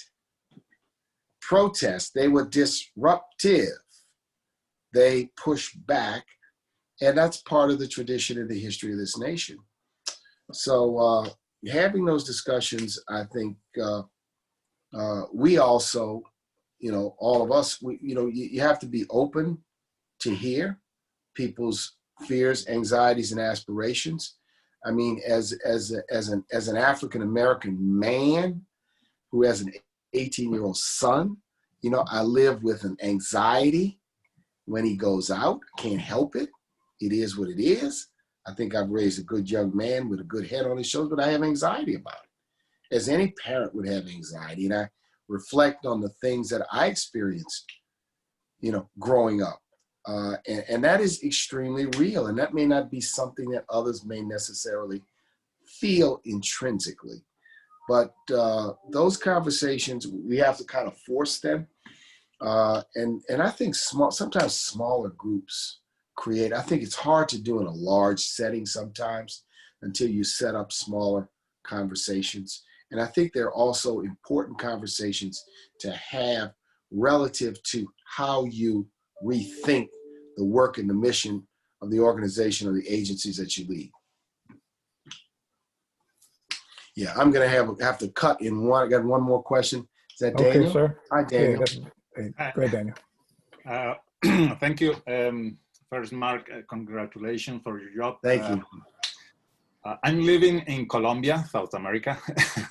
They were disruptive. They pushed back, and that's part of the tradition and the history of this nation. So having those discussions, I think we also, all of us, you have to be open to hear people's fears, anxieties, and aspirations. I mean, as an African-American man who has an 18-year-old son, I live with an anxiety when he goes out. Can't help it. It is what it is. I think I've raised a good young man with a good head on his shoulders, but I have anxiety about it, as any parent would have anxiety. And I reflect on the things that I experienced, growing up. And that is extremely real. And that may not be something that others may necessarily feel intrinsically. But those conversations, we have to kind of force them. And I think sometimes smaller groups I think it's hard to do in a large setting sometimes until you set up smaller conversations. And I think they're also important conversations to have relative to how you rethink the work and the mission of the organization or the agencies that you lead. Yeah, I'm going to have to cut in one. I got one more question. Is that Daniel? Okay, sir. Hi, Daniel. Yeah, go ahead, Daniel. Thank you. First, Mark, congratulations for your job. Thank you. I'm living in Colombia, South America.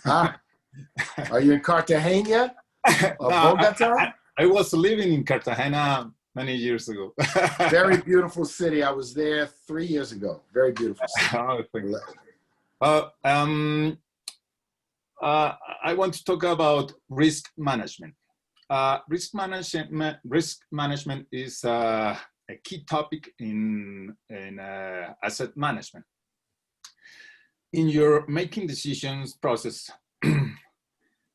Are you in Cartagena or Bogota? I was living in Cartagena many years ago. Very beautiful city. I was there 3 years ago. Very beautiful city. I want to talk about risk management. Risk management is a key topic in asset management. In your making decisions process,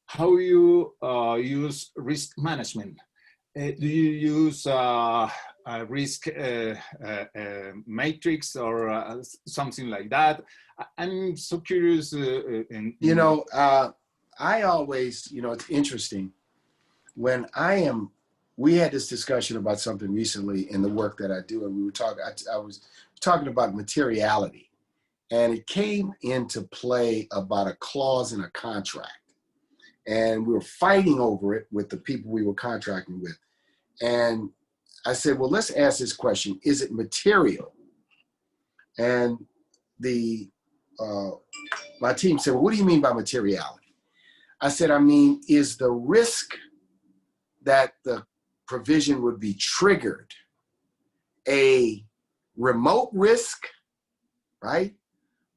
how you use risk management? Do you use a risk matrix or something like that? I'm so curious. I always, it's interesting. When we had this discussion about something recently in the work that I do, and we were talking, I was talking about materiality, and it came into play about a clause in a contract. and we were fighting over it with the people we were contracting with. And I said, well, let's ask this question: is it material? And my team said, well, what do you mean by materiality? I said, I mean, is the risk that the provision would be triggered a remote risk, right?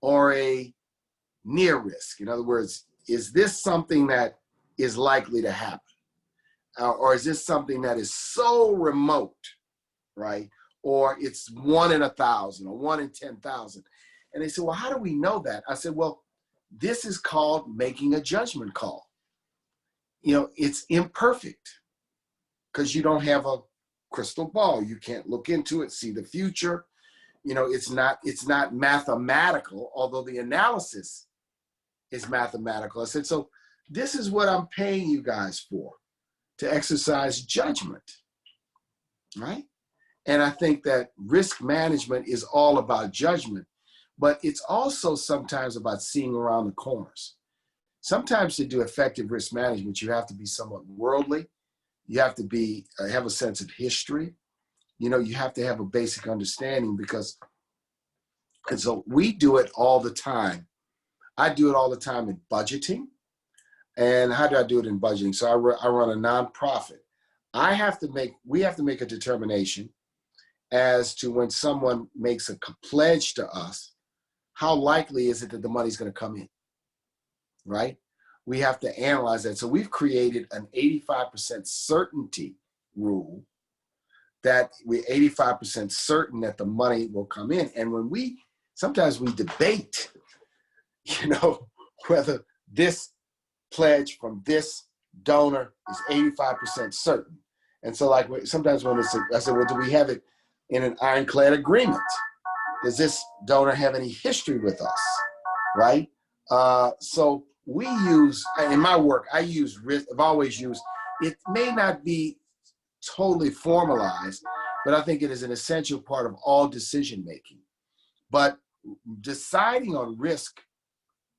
Or a near risk? In other words, is this something that is likely to happen? Or is this something that is so remote, right? Or it's 1 in 1,000 or 1 in 10,000. And they said, well, how do we know that? I said, well, this is called making a judgment call. You know, it's imperfect because you don't have a crystal ball. You can't look into it, see the future. You know, it's not mathematical, although the analysis is mathematical. I said, so this is what I'm paying you guys for, to exercise judgment, right? And I think that risk management is all about judgment, but it's also sometimes about seeing around the corners. Sometimes to do effective risk management, you have to be somewhat worldly. You have to be have a sense of history. You know, you have to have a basic understanding and so we do it all the time. I do it all the time in budgeting. And how do I do it in budgeting? So I run a nonprofit. We have to make a determination as to when someone makes a pledge to us, how likely is it that the money's going to come in, right? We have to analyze that. So we've created an 85% certainty rule that we're 85% certain that the money will come in. And sometimes we debate, you know, whether this pledge from this donor is 85% certain. And so like sometimes when I said, well, do we have it in an ironclad agreement? Does this donor have any history with us, right? So we use, in my work, I use risk, I've always used, it may not be totally formalized, but I think it is an essential part of all decision making. But deciding on risk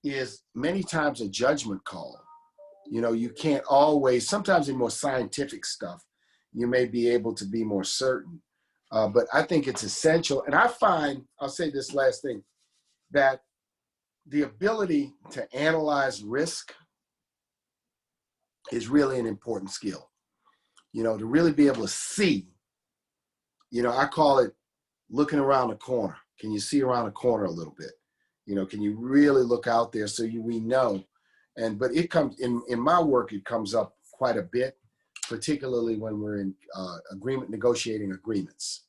is many times a judgment call. You know, you can't always, sometimes in more scientific stuff, you may be able to be more certain. But I think it's essential. And I find, I'll say this last thing, that the ability to analyze risk is really an important skill. You know, to really be able to see, you know, I call it looking around the corner. Can you see around the corner a little bit? You know, can you really look out there so we know? But it comes in my work, it comes up quite a bit, particularly when we're in negotiating agreements.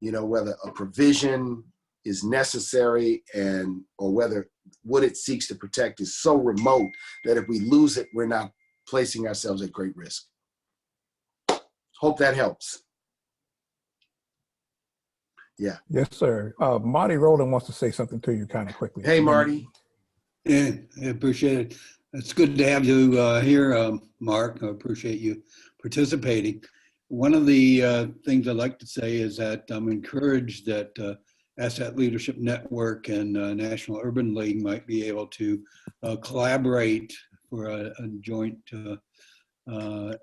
You know, whether a provision is necessary or whether what it seeks to protect is so remote that if we lose it, we're not placing ourselves at great risk. Hope that helps. Yeah. Yes, sir. Marty Rowland wants to say something to you kind of quickly. Hey, Marty. Yeah, I appreciate it. It's good to have you here, Mark. I appreciate you participating. One of the things I'd like to say is that I'm encouraged that Asset Leadership Network and National Urban League might be able to collaborate for a joint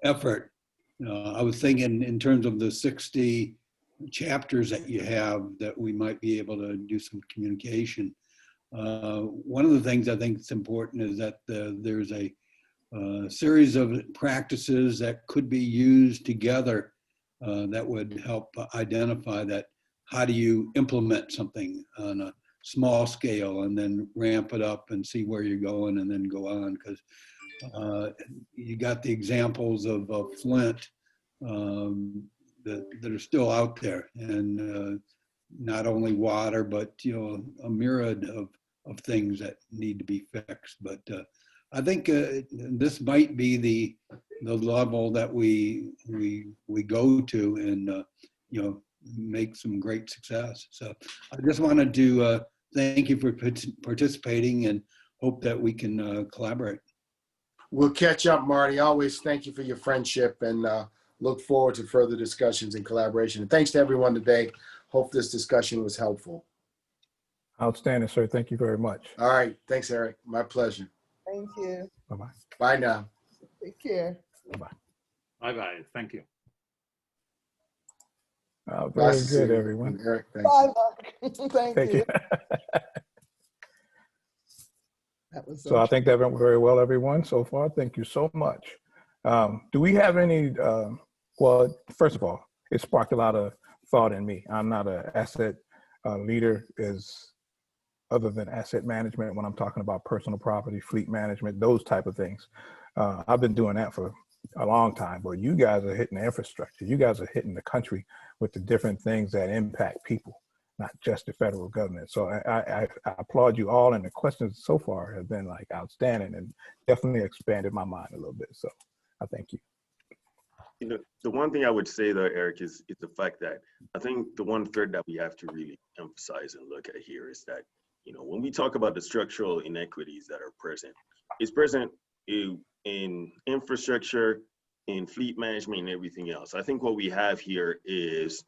effort. I was thinking in terms of the 60 chapters that you have that we might be able to do some communication. One of the things I think is important is that there's a series of practices that could be used together that would help identify that how do you implement something on a small scale and then ramp it up and see where you're going and then go on, because you got the examples of Flint that are still out there, and not only water, but you know, a myriad of things that need to be fixed. But I think this might be the level that we go to and you know, make some great success. So I just wanted to thank you for participating and hope that we can collaborate. We'll catch up, Marty. Always thank you for your friendship and look forward to further discussions and collaboration. And thanks to everyone today. Hope this discussion was helpful. Outstanding, sir. Thank you very much. All right. Thanks, Eric. My pleasure. Thank you. Bye-bye. Bye now. Take care. Bye-bye. Thank you. Bye, Very good, Cecilia. everyone. Eric, thank Bye, you. Mark. Thank Thank you. you. That was So I think that went very well, everyone, so far. Thank you so much. Do we have any, well, first of all, it sparked a lot of thought in me. I'm not an asset leader other than asset management when I'm talking about personal property, fleet management, those type of things. I've been doing that for a long time, but you guys are hitting the infrastructure. You guys are hitting the country with the different things that impact people, not just the federal government. So I applaud you all, and the questions so far have been like outstanding and definitely expanded my mind a little bit. So I thank you. You know, the one thing I would say though, Eric, is the fact that I think the one third that we have to really emphasize and look at here is that, you know, when we talk about the structural inequities that are present, it's present in infrastructure, in fleet management, and everything else. I think what we have here is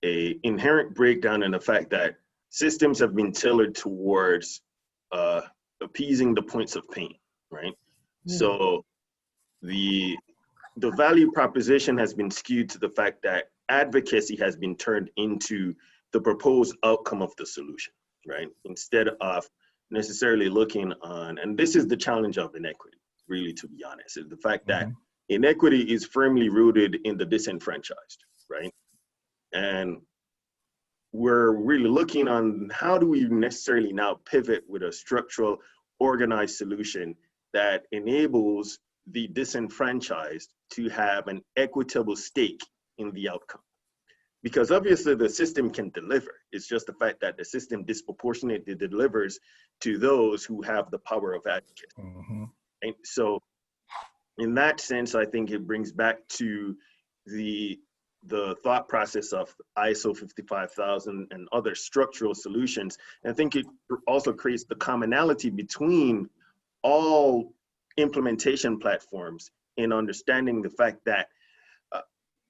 a inherent breakdown in the fact that systems have been tailored towards appeasing the points of pain, right? So the value proposition has been skewed to the fact that advocacy has been turned into the proposed outcome of the solution, right? Instead of necessarily looking on, and this is the challenge of inequity, really, to be honest, is the fact that inequity is firmly rooted in the disenfranchised, right? And we're really looking on how do we necessarily now pivot with a structural, organized solution that enables the disenfranchised to have an equitable stake in the outcome. Because obviously the system can deliver. It's just the fact that the system disproportionately delivers to those who have the power of advocacy. And so in that sense, I think it brings back to the thought process of ISO 55000 and other structural solutions. And I think it also creates the commonality between all implementation platforms in understanding the fact that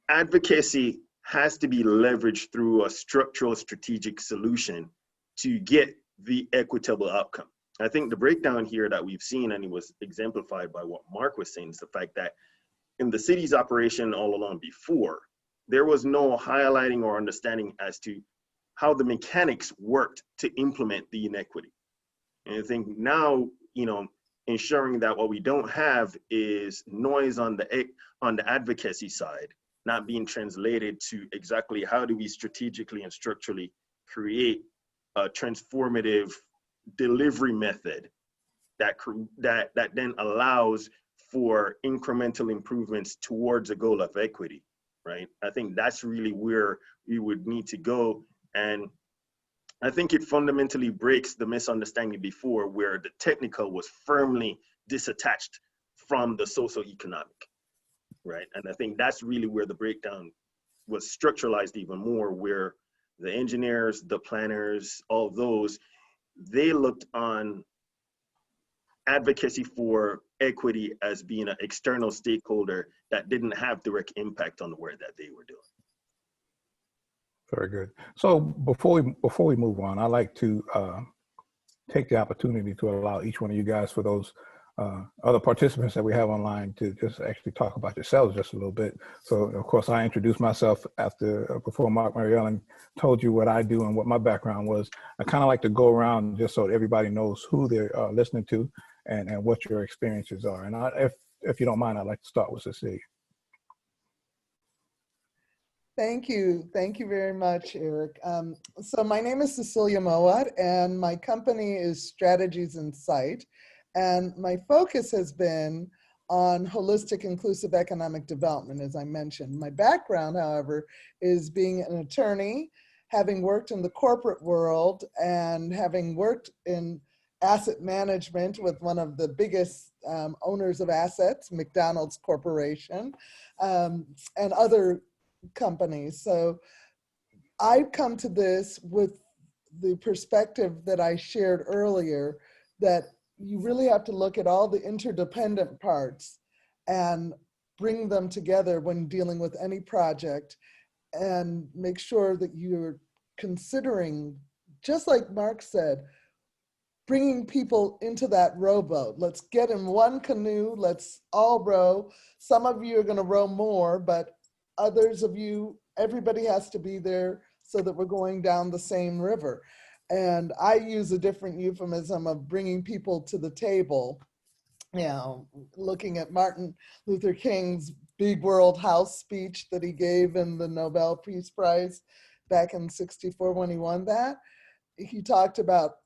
advocacy has to be leveraged through a structural strategic solution to get the equitable outcome. I think the breakdown here that we've seen, and it was exemplified by what Mark was saying, is the fact that in the city's operation all along before, there was no highlighting or understanding as to how the mechanics worked to implement the inequity. And I think now, you know, ensuring that what we don't have is noise on the advocacy side, not being translated to exactly how do we strategically and structurally create a transformative delivery method that then allows for incremental improvements towards a goal of equity, right? I think that's really where we would need to go. And I think it fundamentally breaks the misunderstanding before where the technical was firmly disattached from the socioeconomic, right? And I think that's really where the breakdown was structuralized even more, where the engineers, the planners, all those, they looked on advocacy for equity as being an external stakeholder that didn't have direct impact on the work that they were doing. Very good. So before we move on, I'd like to take the opportunity to allow each one of you guys, for those other participants that we have online, to just actually talk about yourselves just a little bit. So of course I introduced myself before Marc Morial and told you what I do and what my background was. I kind of like to go around just so everybody knows who they're listening to and what your experiences are. And if you don't mind, I'd like to start with Cecilia. Thank you. Thank you very much, Eric. So my name is Cecilia Mowatt, and my company is Strategies Insight. And my focus has been on holistic inclusive economic development, as I mentioned. My background, however, is being an attorney, having worked in the corporate world and having worked in asset management with one of the biggest owners of assets, McDonald's Corporation, and other companies. So I've come to this with the perspective that I shared earlier, that you really have to look at all the interdependent parts and bring them together when dealing with any project, and make sure that you're considering, just like Mark said, bringing people into that rowboat. Let's get in one canoe, let's all row. Some of you are gonna row more, but others of you, everybody has to be there so that we're going down the same river. And I use a different euphemism of bringing people to the table. You know, looking at Martin Luther King's big world house speech that he gave in the Nobel Peace Prize back in '64 when he won that, he talked about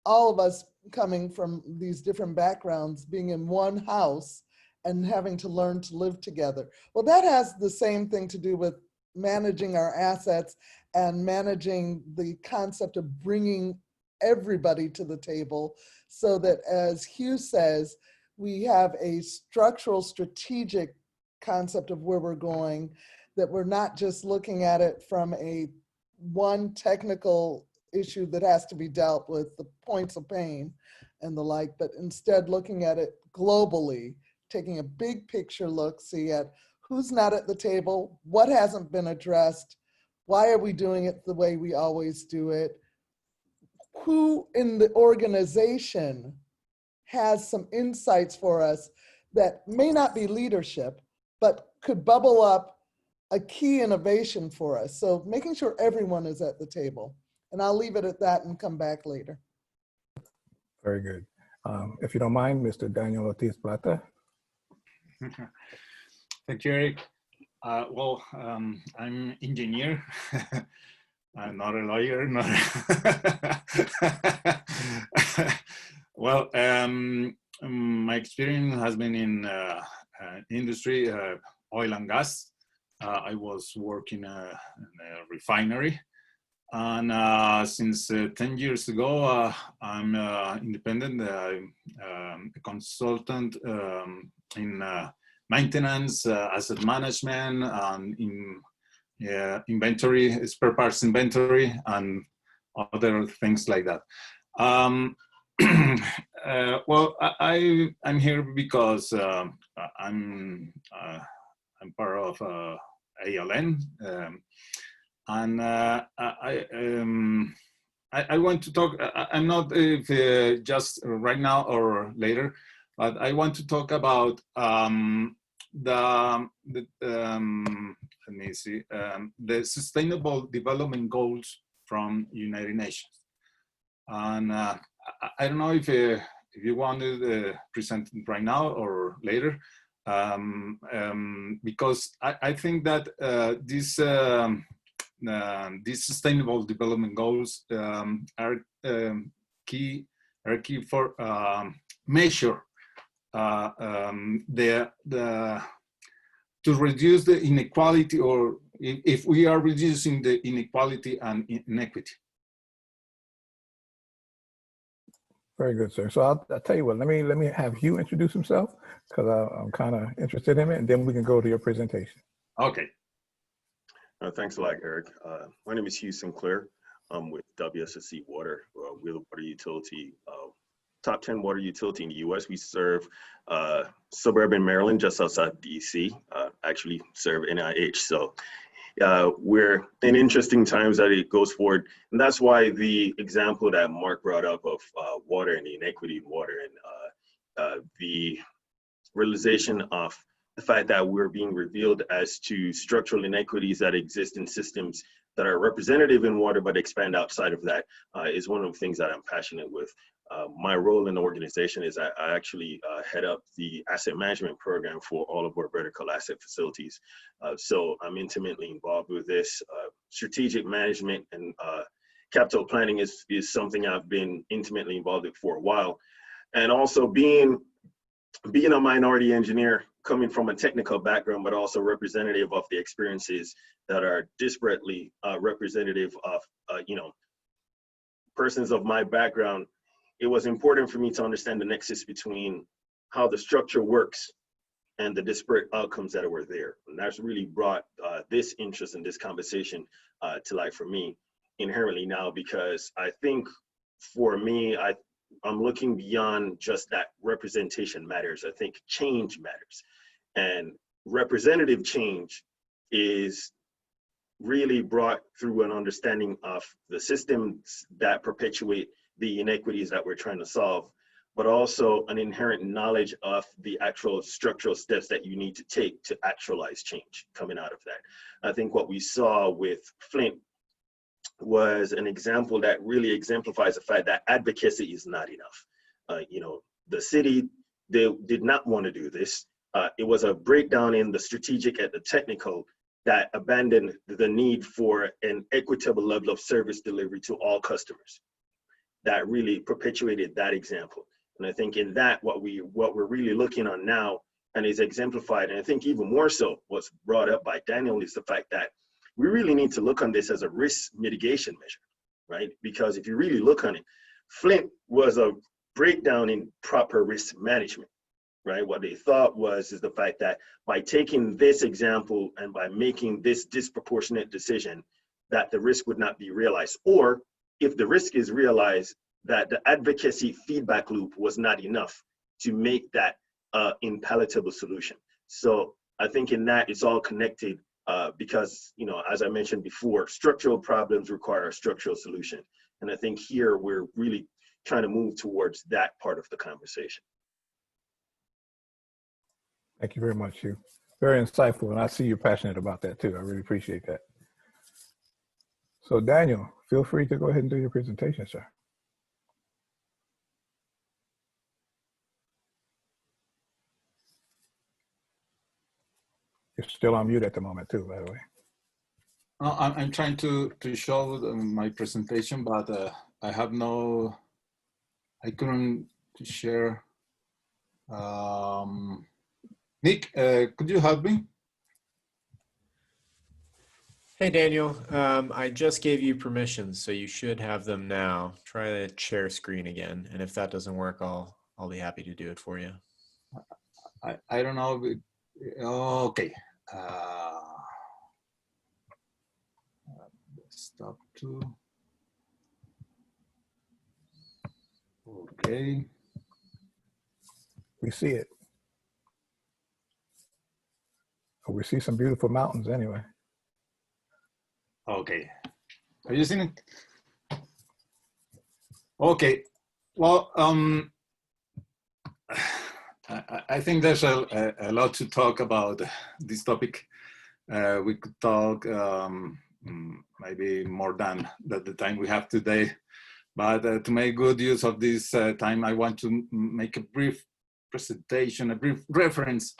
all of us coming from these different backgrounds being in one house and having to learn to live together. Well, that has the same thing to do with managing our assets and managing the concept of bringing everybody to the table so that, as Hugh says, we have a structural, strategic concept of where we're going, that we're not just looking at it from a one technical issue that has to be dealt with, the points of pain and the like, but instead looking at it globally, taking a big picture look, see at who's not at the table, what hasn't been addressed, why are we doing it the way we always do it, who in the organization has some insights for us that may not be leadership, but could bubble up a key innovation for us. So making sure everyone is at the table. And I'll leave it at that and come back later. Very good. If you don't mind, Mr. Daniel Ortiz Plata. Thank you, Eric. Well, I'm engineer. I'm not a lawyer. Not well, my experience has been in industry, oil and gas. I was working in a refinery. And since 10 years ago, I'm independent, a consultant in maintenance, asset management, and in inventory, spare parts inventory, and other things like that. Well, I'm here because I'm part of ALN. And I want to talk, I'm not just right now or later, but I want to talk about let me see, the Sustainable Development Goals from United Nations. And I don't know if you want to present it right now or later, because I think that these Sustainable Development Goals are key for measure to reduce the inequality, or if we are reducing the inequality and inequity. Very good, sir. So I'll tell you what, let me have Hugh introduce himself, because I'm kind of interested in it, and then we can go to your presentation. Okay. Thanks a lot, Eric. My name is Hugh Sinclair. I'm with WSSC Water. We're the water utility, top 10 water utility in the US. We serve Suburban, Maryland, just outside DC, actually serve NIH. So we're in interesting times that it goes forward. And that's why the example that Marc brought up of water and the inequity in water and the realization of the fact that we're being revealed as to structural inequities that exist in systems that are representative in water but expand outside of that is one of the things that I'm passionate with. My role in the organization is I actually head up the asset management program for all of our vertical asset facilities. So I'm intimately involved with this. Strategic management and capital planning is something I've been intimately involved with for a while. And also being a minority engineer, coming from a technical background, but also representative of the experiences that are disparately representative of, persons of my background, it was important for me to understand the nexus between how the structure works and the disparate outcomes that were there. And that's really brought this interest in this conversation to life for me inherently now, because I think for me, I'm looking beyond just that representation matters. I think change matters. And representative change is really brought through an understanding of the systems that perpetuate the inequities that we're trying to solve, but also an inherent knowledge of the actual structural steps that you need to take to actualize change coming out of that. I think what we saw with Flint was an example that really exemplifies the fact that advocacy is not enough. You know, the city, they did not want to do this. It was a breakdown in the strategic and the technical that abandoned the need for an equitable level of service delivery to all customers. That really perpetuated that example. And I think in that, what we're really looking on now, and is exemplified, and I think even more so what's brought up by Daniel, is the fact that we really need to look on this as a risk mitigation measure, right? Because if you really look on it, Flint was a breakdown in proper risk management, right? What they thought is the fact that by taking this example and by making this disproportionate decision, that the risk would not be realized. Or if the risk is realized, that the advocacy feedback loop was not enough to make that impalatable solution. So I think in that it's all connected because, you know, as I mentioned before, structural problems require a structural solution. And I think here we're really trying to move towards that part of the conversation. Thank you very much, Hugh. Very insightful, and I see you're passionate about that too. I really appreciate that. So Daniel, feel free to go ahead and do your presentation, sir. You're still on mute at the moment too, by the way. I'm trying to show my presentation, but I couldn't share. Nick, could you help me? Hey, Daniel. I just gave you permissions, so you should have them now. Try the share screen again, and if that doesn't work, I'll be happy to do it for you. I don't know. Okay. Stop to. Okay. We see it. We see some beautiful mountains anyway. Okay. Are you seeing it? Okay. Well, I think there's a lot to talk about this topic. We could talk maybe more than the time we have today. But to make good use of this time, I want to make a brief presentation, a brief reference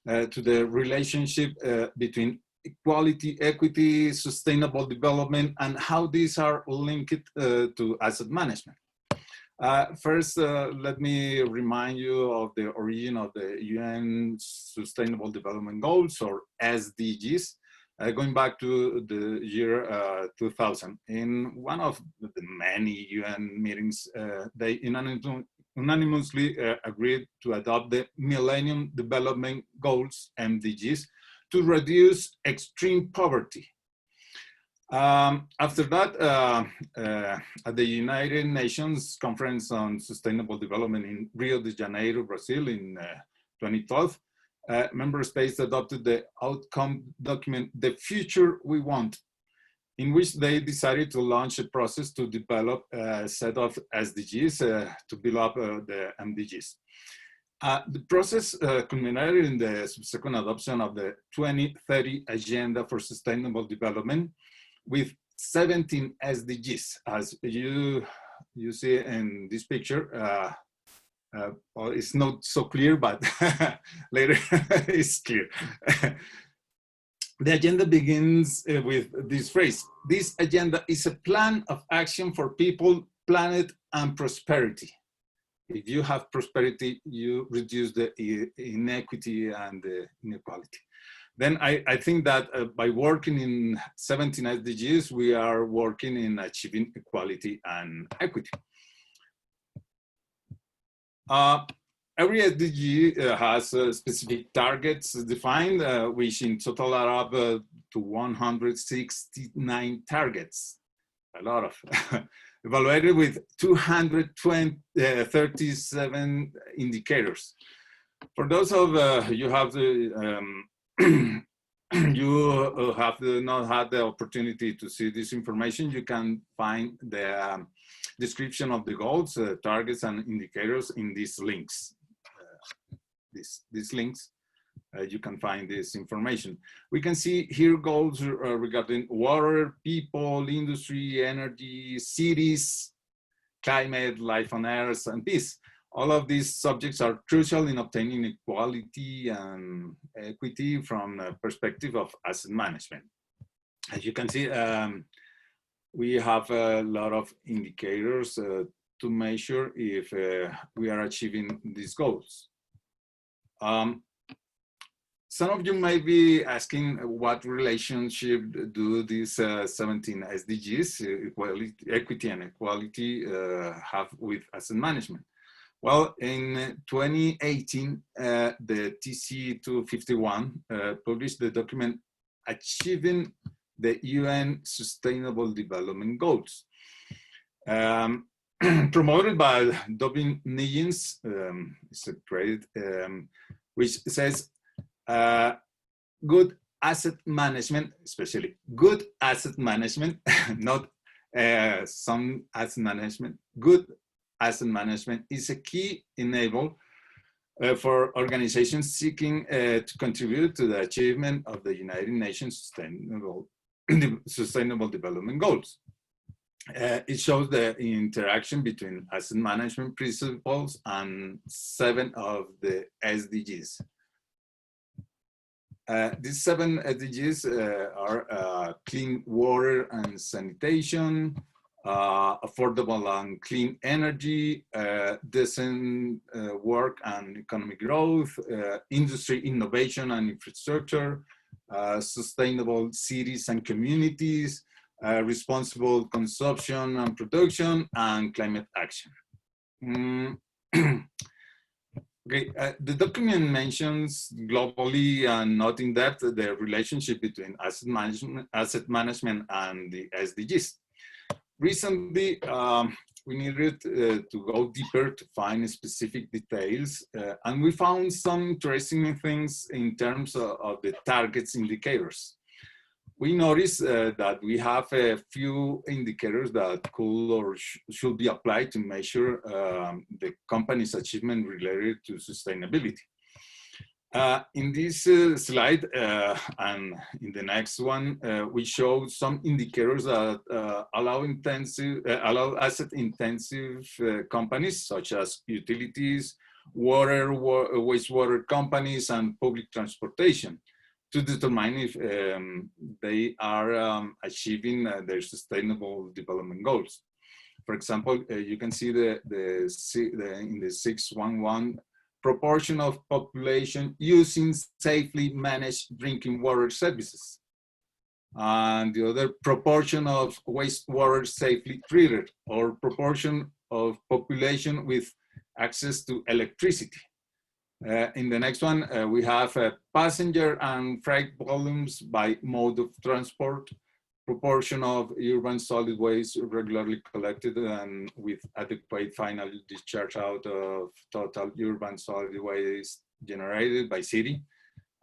to the relationship between equality, equity, sustainable development, and how these are linked to asset management. First, let me remind you of the origin of the UN Sustainable Development Goals, or SDGs, going back to the year 2000. In one of the many UN meetings, they unanimously agreed to adopt the Millennium Development Goals, MDGs, to reduce extreme poverty. After that, at the United Nations Conference on Sustainable Development in Rio de Janeiro, Brazil in 2012, member states adopted the outcome document, The Future We Want, in which they decided to launch a process to develop a set of SDGs to build up the MDGs. The process culminated in the subsequent adoption of the 2030 Agenda for Sustainable Development with 17 SDGs. As you see in this picture, well, it's not so clear, but later it's clear. The agenda begins with this phrase: this agenda is a plan of action for people, planet, and prosperity. If you have prosperity, you reduce the inequity and the inequality. Then I think that by working in 17 SDGs, we are working in achieving equality and equity. Every SDG has specific targets defined, which in total are up to 169 targets, a lot of, evaluated with 237 indicators. For those of you have the you have not had the opportunity to see this information, you can find the description of the goals, targets, and indicators in these links. These links, you can find this information. We can see here goals regarding water, people, industry, energy, cities, climate, life on Earth, and peace. All of these subjects are crucial in obtaining equality and equity from the perspective of asset management. As you can see, we have a lot of indicators to measure if we are achieving these goals. Some of you may be asking what relationship do these 17 SDGs, equity and equality, have with asset management? Well, in 2018, the TC 251 published the document Achieving the UN Sustainable Development Goals, promoted by Dobin Niggins, it's a credit, which says good asset management, especially good asset management, not some asset management, good asset management is a key enabler for organizations seeking to contribute to the achievement of the United Nations Sustainable Development Goals. It shows the interaction between asset management principles and 7 of the SDGs. These 7 SDGs are clean water and sanitation, affordable and clean energy, decent work and economic growth, industry innovation and infrastructure, sustainable cities and communities, responsible consumption and production, and climate action. Okay, the document mentions globally and not in depth the relationship between asset management and the SDGs. Recently, we needed to go deeper to find specific details, and we found some interesting things in terms of the targets indicators. We noticed that we have a few indicators that could or should be applied to measure the company's achievement related to sustainability. In this slide and in the next one, we show some indicators that allow asset-intensive companies such as utilities, wastewater companies, and public transportation to determine if they are achieving their sustainable development goals. For example, you can see in the 611 proportion of population using safely managed drinking water services, and the other proportion of wastewater safely treated, or proportion of population with access to electricity. In the next one, we have passenger and freight volumes by mode of transport, proportion of urban solid waste regularly collected and with adequate final discharge out of total urban solid waste generated by city,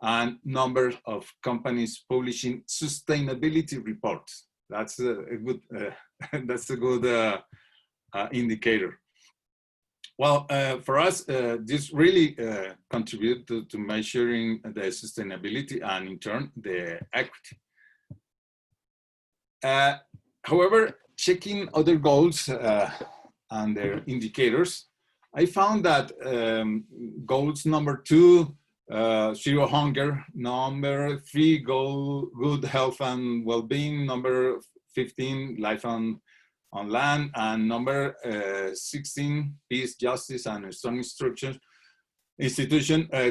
and number of companies publishing sustainability reports. That's a good, indicator. Well, for us, this really contributes to measuring the sustainability and in turn the equity. However, checking other goals and their indicators, I found that goals number 2, zero hunger, number 3, good health and well-being, number 15, life on land, and number 16, peace, justice, and a strong institution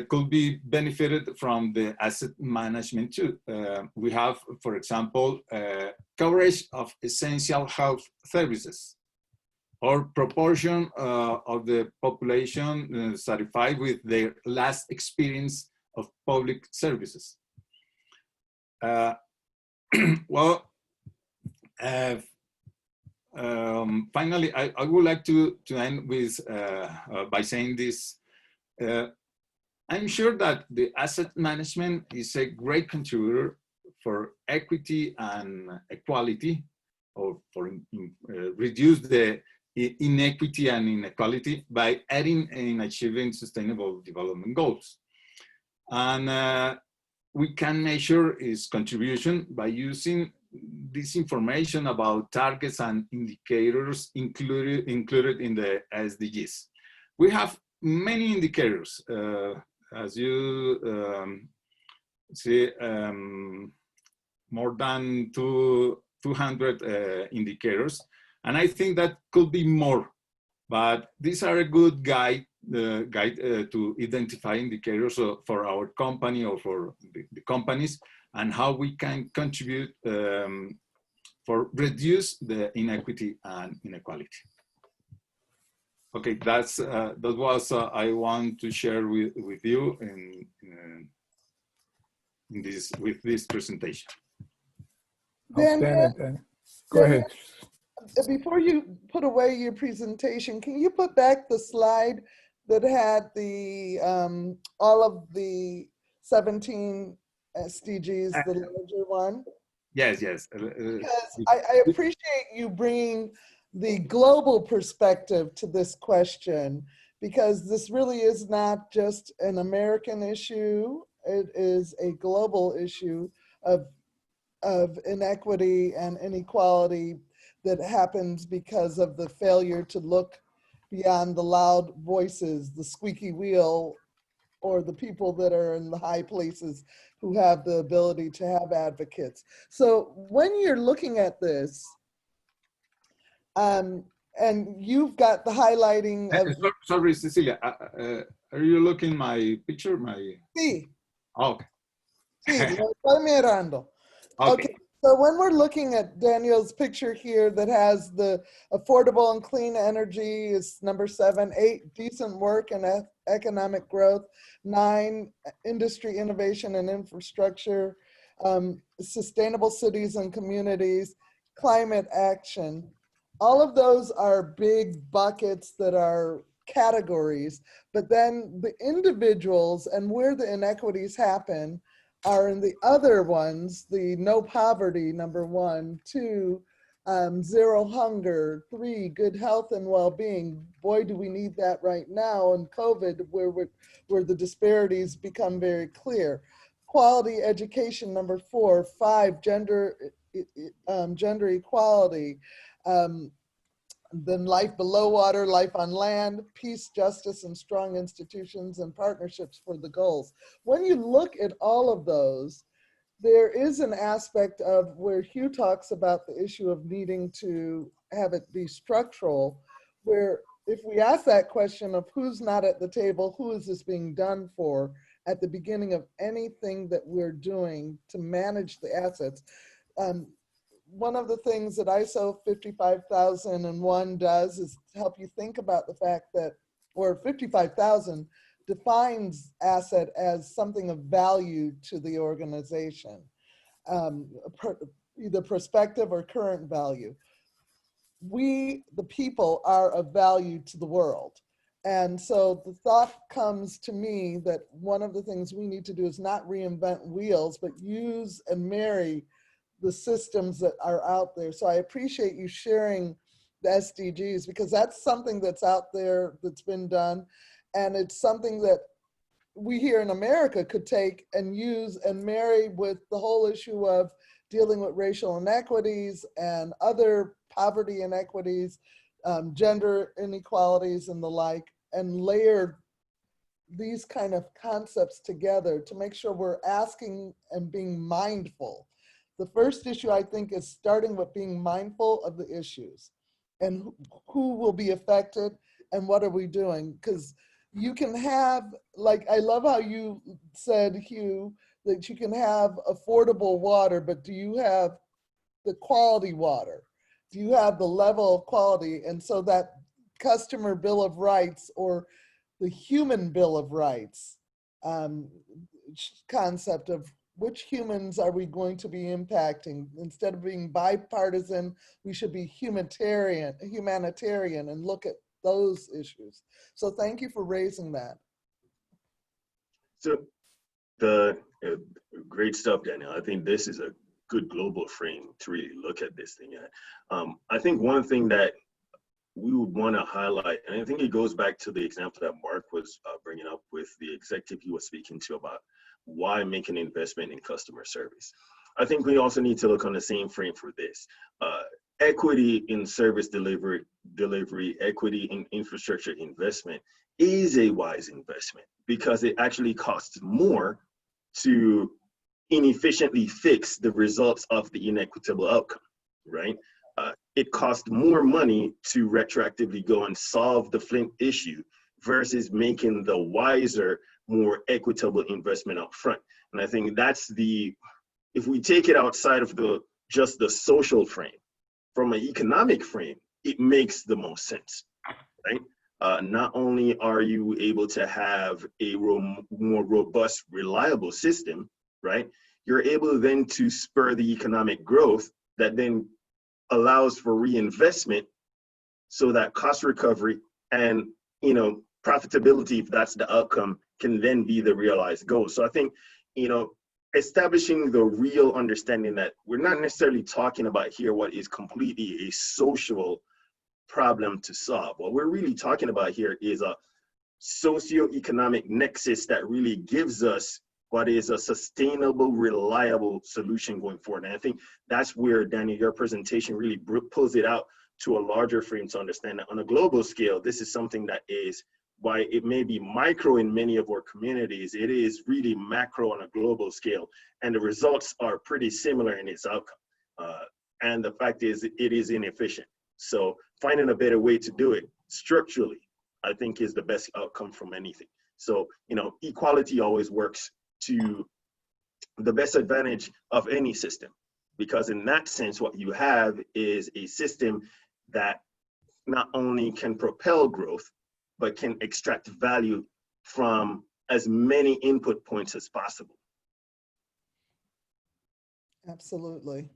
could be benefited from the asset management too. We have, for example, coverage of essential health services, or proportion of the population satisfied with their last experience of public services. Finally, I would like to end with by saying this. I'm sure that the asset management is a great contributor for equity and equality, or for reduce the inequity and inequality by adding and achieving sustainable development goals. And we can measure its contribution by using this information about targets and indicators included in the SDGs. We have many indicators, as you see, more than 200 indicators, and I think that could be more, but these are a good guide to identify indicators for our company or for the companies, and how we can contribute for reduce the inequity and inequality. Okay, that was I want to share with you with this presentation. Outstanding. Go ahead. Before you put away your presentation, can you put back the slide that had the all of the 17 SDGs, the larger one? Yes. Because I appreciate you bringing the global perspective to this question, because this really is not just an American issue. It is a global issue of inequity and inequality that happens because of the failure to look beyond the loud voices, the squeaky wheel, or the people that are in the high places who have the ability to have advocates. So when you're looking at this, and you've got the highlighting of— Sorry, Cecilia, are you looking my picture? Sí. Oh, okay. Sí, lo estoy mirando. Okay, so when we're looking at Daniel's picture here that has the affordable and clean energy is number 7, 8, decent work and economic growth, 9, industry, innovation and infrastructure, sustainable cities and communities, climate action. All of those are big buckets that are categories, but then the individuals and where the inequities happen are in the other ones, the no poverty, number 1, 2, 0 hunger, 3, good health and well-being. Boy, do we need that right now in COVID, where the disparities become very clear. Quality education, number 4, 5, gender equality. Then life below water, life on land, peace, justice, and strong institutions and partnerships for the goals. When you look at all of those, there is an aspect of where Hugh talks about the issue of needing to have it be structural, where if we ask that question of who's not at the table, who is this being done for, at the beginning of anything that we're doing to manage the assets, one of the things that ISO 55001 does is help you think about the fact that, or 55,000 defines asset as something of value to the organization, either prospective or current value. We, the people, are of value to the world. And so the thought comes to me that one of the things we need to do is not reinvent wheels, but use and marry the systems that are out there. So I appreciate you sharing the SDGs, because that's something that's out there that's been done. And it's something that we here in America could take and use and marry with the whole issue of dealing with racial inequities and other poverty inequities, gender inequalities and the like, and layer these kind of concepts together to make sure we're asking and being mindful. The first issue, I think, is starting with being mindful of the issues and who will be affected and what are we doing. Because you can have, like, I love how you said, Hugh, that you can have affordable water, but do you have the quality water? Do you have the level of quality? And so that customer bill of rights, or the human bill of rights concept of which humans are we going to be impacting? Instead of being bipartisan, we should be humanitarian and look at those issues. So thank you for raising that. So the great stuff, Daniel. I think this is a good global frame to really look at this thing at. I think one thing that we would want to highlight, and I think it goes back to the example that Mark was bringing up with the executive he was speaking to about why make an investment in customer service. I think we also need to look on the same frame for this. Equity in service delivery, equity in infrastructure investment is a wise investment because it actually costs more to inefficiently fix the results of the inequitable outcome, right? It costs more money to retroactively go and solve the Flint issue versus making the wiser, more equitable investment up front. And I think that's if we take it outside of just the social frame, from an economic frame, it makes the most sense, right? Not only are you able to have a more robust, reliable system, right? You're able then to spur the economic growth that then allows for reinvestment so that cost recovery and, profitability, if that's the outcome, can then be the realized goal. So I think, establishing the real understanding that we're not necessarily talking about here what is completely a social problem to solve. What we're really talking about here is a socioeconomic nexus that really gives us what is a sustainable, reliable solution going forward. And I think that's where, Daniel, your presentation really pulls it out to a larger frame to understand that on a global scale, this is something that is, why it may be micro in many of our communities, it is really macro on a global scale. And the results are pretty similar in its outcome. And the fact is, it is inefficient. So finding a better way to do it structurally, I think is the best outcome from anything. So, equality always works to the best advantage of any system, because in that sense, what you have is a system that not only can propel growth, but can extract value from as many input points as possible. Absolutely.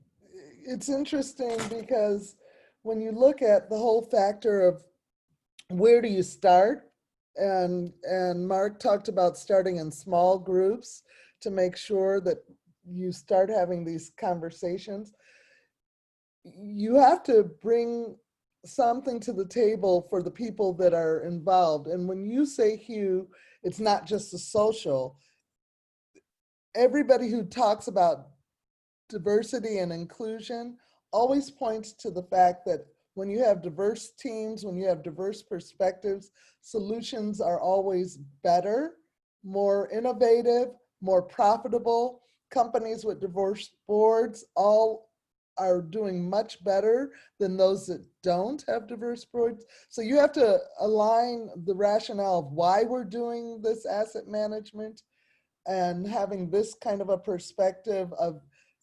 It's interesting because when you look at the whole factor of where do you start, and Mark talked about starting in small groups to make sure that you start having these conversations. You have to bring something to the table for the people that are involved. And when you say, Hugh, it's not just the social, everybody who talks about diversity and inclusion always points to the fact that when you have diverse teams, when you have diverse perspectives, solutions are always better, more innovative, more profitable. Companies with diverse boards all are doing much better than those that don't have diverse boards. So you have to align the rationale of why we're doing this asset management and having this kind of a perspective of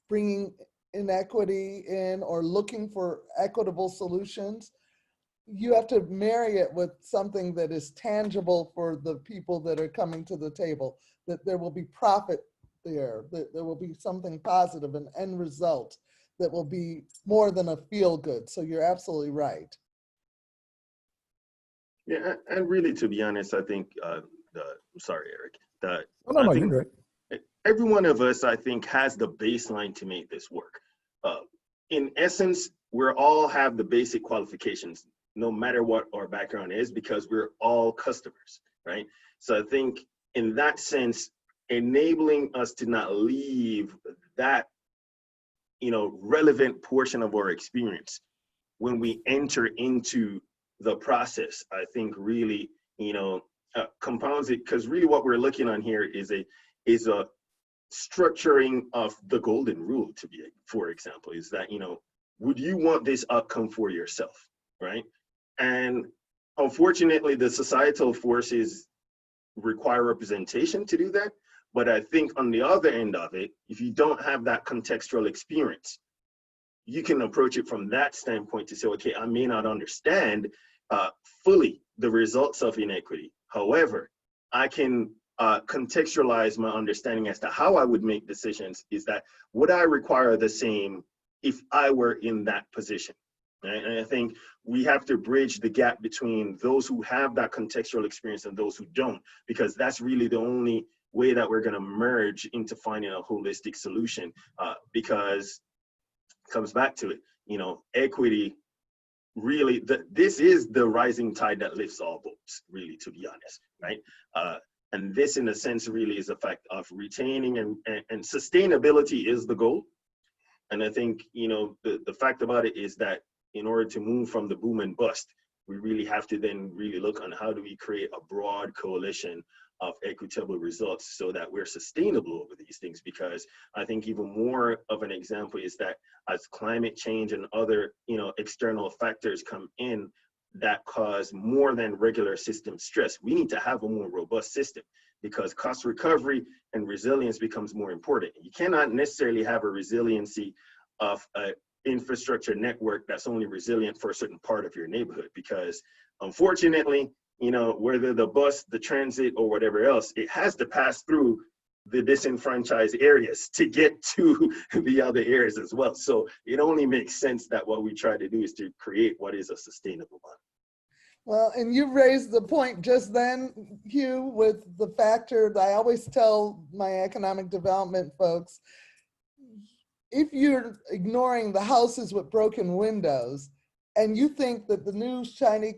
bringing inequity in or looking for equitable solutions. You have to marry it with something that is tangible for the people that are coming to the table, that there will be profit there, that there will be something positive, an end result that will be more than a feel good. So you're absolutely right. Yeah, and really, to be honest, I think, sorry, Eric, No, you're good. Every one of us, I think, has the baseline to make this work. In essence, we all have the basic qualifications, no matter what our background is, because we're all customers, right? So I think in that sense, enabling us to not leave that, relevant portion of our experience when we enter into the process, I think really, compounds it, because really what we're looking on here is a structuring of the golden rule, for example, is that, would you want this outcome for yourself, right? And unfortunately, the societal forces require representation to do that. But I think on the other end of it, if you don't have that contextual experience, you can approach it from that standpoint to say, okay, I may not understand fully the results of inequity. However, I can contextualize my understanding as to how I would make decisions. Is that, would I require the same if I were in that position? Right? And I think we have to bridge the gap between those who have that contextual experience and those who don't, because that's really the only way that we're going to merge into finding a holistic solution, because it comes back to it, you know, equity really, this is the rising tide that lifts all boats, really, to be honest, right? And this, in a sense, really is a fact of retaining and sustainability is the goal. And I think, you know, the fact about it is that in order to move from the boom and bust, we really have to then really look on how do we create a broad coalition of equitable results so that we're sustainable over these things. Because I think even more of an example is that as climate change and other, you know, external factors come in that cause more than regular system stress, we need to have a more robust system, because cost recovery and resilience becomes more important. You cannot necessarily have a resiliency of an infrastructure network that's only resilient for a certain part of your neighborhood, because unfortunately, you know, whether the bus, the transit, or whatever else, it has to pass through the disenfranchised areas to get to the other areas as well. So it only makes sense that what we try to do is to create what is a sustainable one. Well, and you raised the point just then, Hugh, with the factor that I always tell my economic development folks, if you're ignoring the houses with broken windows and you think that the new shiny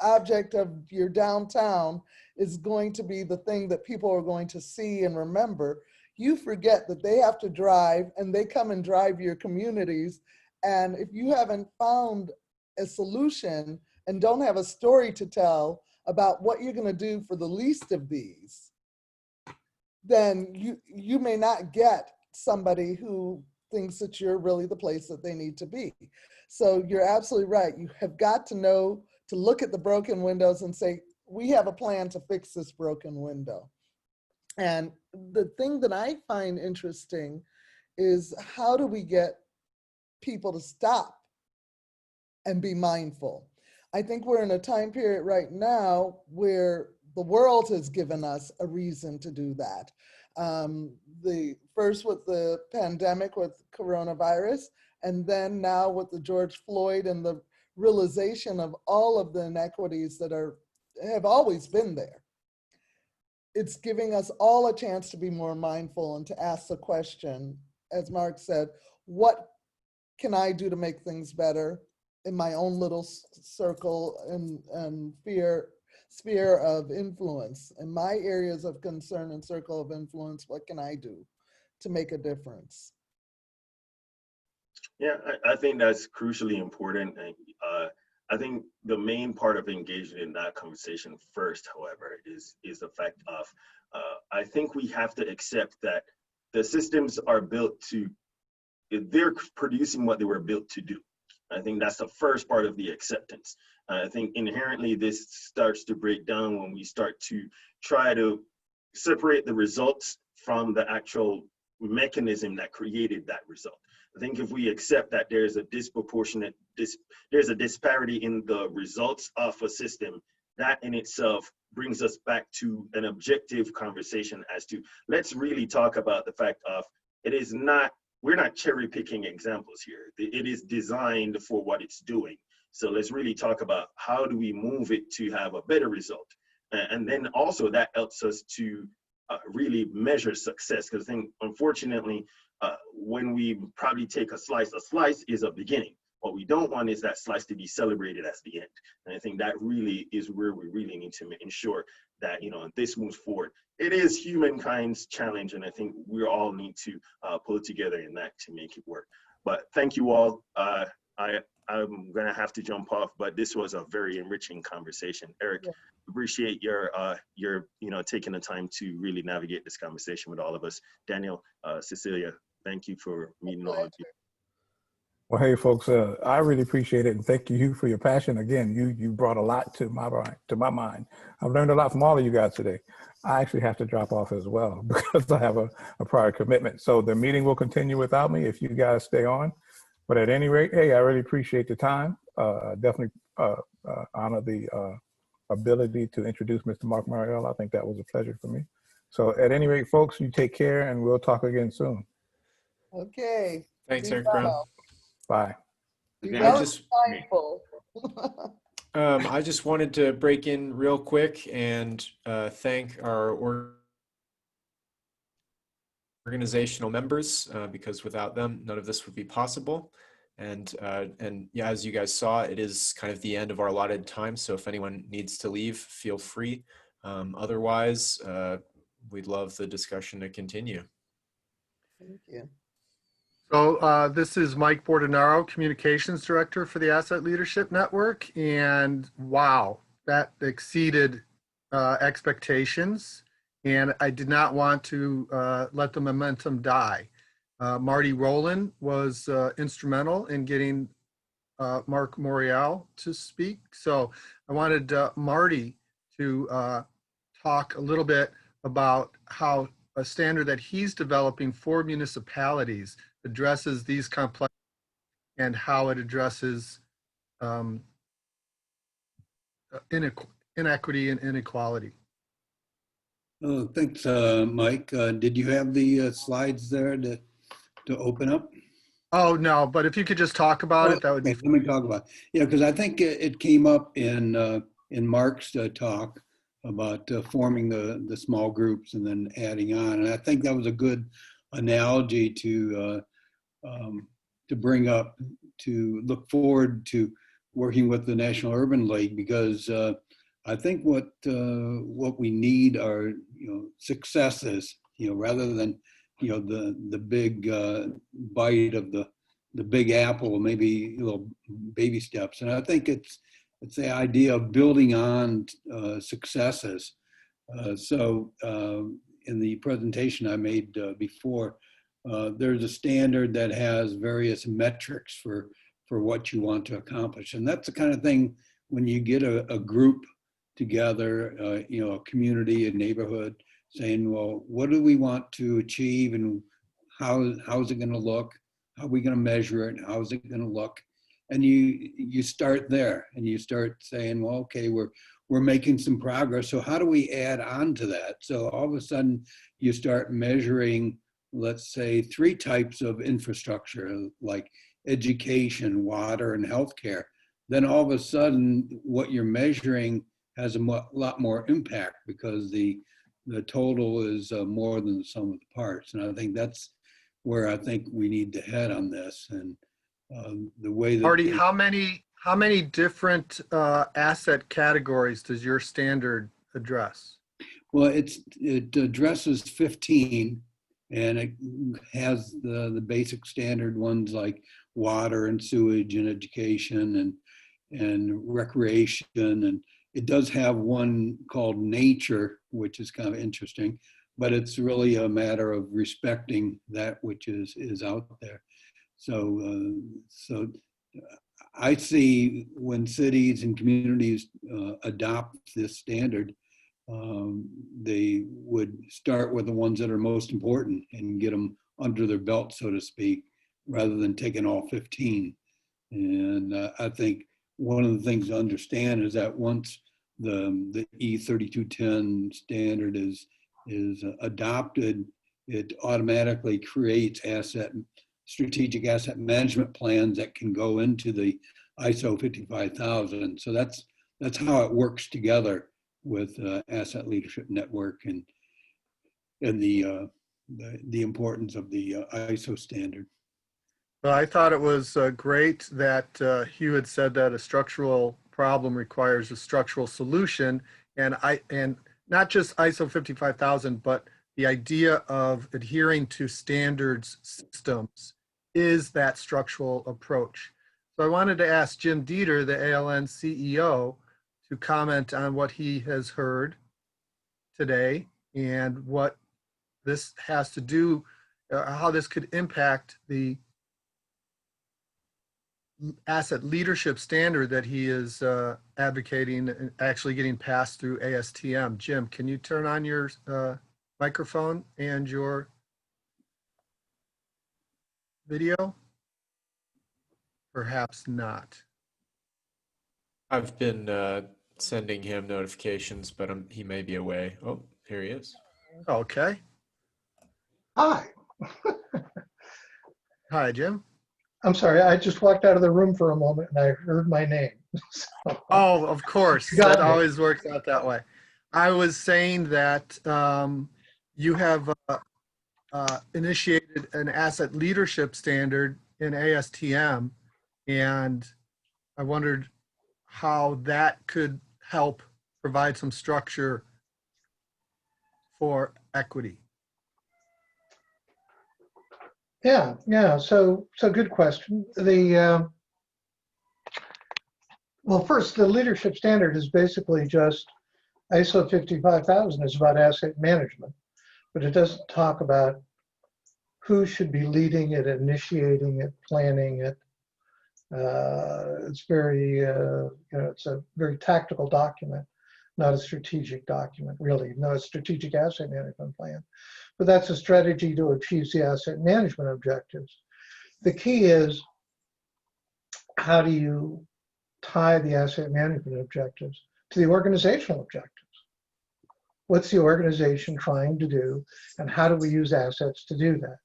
object of your downtown is going to be the thing that people are going to see and remember, you forget that they have to drive and they come and drive your communities. And if you haven't found a solution and don't have a story to tell about what you're going to do for the least of these, then you may not get somebody who thinks that you're really the place that they need to be. So you're absolutely right. You have got to know to look at the broken windows and say, we have a plan to fix this broken window. And the thing that I find interesting is, how do we get people to stop and be mindful? I think we're in a time period right now where the world has given us a reason to do that. The first with the pandemic with coronavirus, and then now with the George Floyd and the realization of all of the inequities that have always been there. It's giving us all a chance to be more mindful and to ask the question, as Marc said, what can I do to make things better in my own little circle and sphere of influence? In my areas of concern and circle of influence, what can I do to make a difference? Yeah, I think that's crucially important. And I think the main part of engaging in that conversation first, however, is the fact of, I think we have to accept that the systems are built to, they're producing what they were built to do. I think that's the first part of the acceptance. I think inherently this starts to break down when we start to try to separate the results from the actual mechanism that created that result. I think if we accept that there's a there's a disparity in the results of a system, that in itself brings us back to an objective conversation as to, let's really talk about the fact of, we're not cherry picking examples here. It is designed for what it's doing. So let's really talk about how do we move it to have a better result. And then also that helps us to really measure success. Because I think, unfortunately, when we probably take a slice is a beginning. What we don't want is that slice to be celebrated as the end. And I think that really is where we really need to ensure that, you know, this moves forward. It is humankind's challenge, and I think we all need to pull together in that to make it work. But thank you all. I'm gonna have to jump off, but this was a very enriching conversation. Eric, yeah. Appreciate your taking the time to really navigate this conversation with all of us. Daniel, Cecilia, thank you for meeting all of you. Well, hey folks, I really appreciate it, and thank you for your passion. Again, you brought a lot to my mind. I've learned a lot from all of you guys today. I actually have to drop off as well because I have a prior commitment. So the meeting will continue without me if you guys stay on. But at any rate, hey, I really appreciate the time. Definitely honor the ability to introduce Mr. Marc Morial. I think that was a pleasure for me. So at any rate, folks, you take care, and we'll talk again soon. Okay. Thanks, Eric Brown. Bye. I just wanted to break in real quick and thank our organizational members, because without them, none of this would be possible. And yeah, as you guys saw, it is kind of the end of our allotted time. So if anyone needs to leave, feel free. Otherwise, we'd love the discussion to continue. Thank you. So this is Mike Bordenaro, Communications Director for the Asset Leadership Network. And wow, that exceeded expectations. And I did not want to let the momentum die. Marty Rowland was instrumental in getting Marc Morial to speak. So I wanted Marty to talk a little bit about how a standard that he's developing for municipalities addresses these complex and how it addresses inequity and inequality. Oh, thanks, Mike. Did you have the slides there to open up? Oh, no, but if you could just talk about it, that would be fun. Let me talk about it. Yeah, because I think it came up in Mark's talk about forming the small groups and then adding on. And I think that was a good analogy to bring up, to look forward to working with the National Urban League, because I think what we need are successes, rather than the big bite of the big apple, maybe little baby steps. And I think it's the idea of building on successes. So in the presentation I made before, there's a standard that has various metrics for what you want to accomplish. And that's the kind of thing when you get a group together, a community, a neighborhood, saying, well, what do we want to achieve and how is it going to look? How are we going to measure it? How is it going to look? And you start there and you start saying, well, okay, we're making some progress. So how do we add on to that? So all of a sudden you start measuring, let's say, 3 types of infrastructure, like education, water, and healthcare. Then all of a sudden what you're measuring has a lot more impact, because the total is more than the sum of the parts. And I think that's where I think we need to head on this. And the way that— Marty, how many different asset categories does your standard address? Well, it addresses 15, and it has the basic standard ones like water and sewage and education and recreation. And it does have one called nature, which is kind of interesting, but it's really a matter of respecting that which is out there. So, so I see when cities and communities adopt this standard, they would start with the ones that are most important and get them under their belt, so to speak, rather than taking all 15. And I think one of the things to understand is that once the E3210 standard is adopted, it automatically creates strategic asset management plans that can go into the ISO 55000. So that's how it works together with Asset Leadership Network and the importance of the ISO standard. Well, I thought it was great that Hugh had said that a structural problem requires a structural solution, and not just ISO 55000, but the idea of adhering to standards systems is that structural approach. So I wanted to ask Jim Dieter, the ALN CEO, to comment on what he has heard today and what this has to do, how this could impact the asset leadership standard that he is advocating and actually getting passed through ASTM. Jim, can you turn on your microphone and your video? Perhaps not. I've been sending him notifications, but he may be away. Oh, here he is. Okay. Hi. Hi, Jim. I'm sorry, I just walked out of the room for a moment and I heard my name. Oh, of course. You got That me. always works out that way. I was saying that you have initiated an asset leadership standard in ASTM, and I wondered how that could help provide some structure for equity. Yeah. So good question. Well, first, the leadership standard is basically just ISO 55000 is about asset management, but it doesn't talk about who should be leading it, initiating it, planning it. It's very, it's a very tactical document, not a strategic document, really, not a strategic asset management plan. But that's a strategy to achieve the asset management objectives. The key is, how do you tie the asset management objectives to the organizational objectives? What's the organization trying to do, and how do we use assets to do that?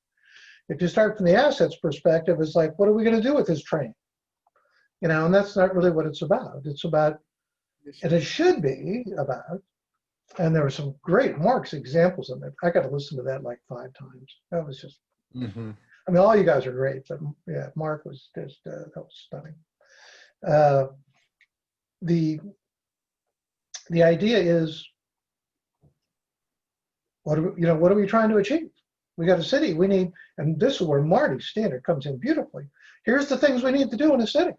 If you start from the assets perspective, it's like, what are we going to do with this train? And that's not really what it's about. It's about, and it should be about, and there were some great Marc's examples in it. I got to listen to that like 5 times. That was just, I mean, all you guys are great, but yeah, Marc was just, that was stunning. The idea is, what are we trying to achieve? We got a city, we need, and this is where Marty's standard comes in beautifully. Here's the things we need to do in a city.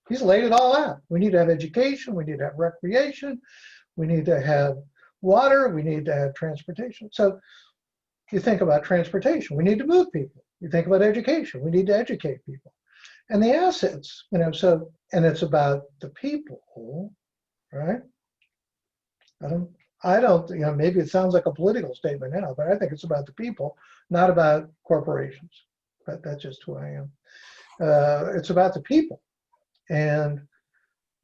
He's laid it all out. We need to have education, we need to have recreation, we need to have water, we need to have transportation. So you think about transportation, we need to move people. You think about education, we need to educate people. And the assets, so, and it's about the people, right? I don't, maybe it sounds like a political statement now, but I think it's about the people, not about corporations. But that's just who I am. It's about the people. And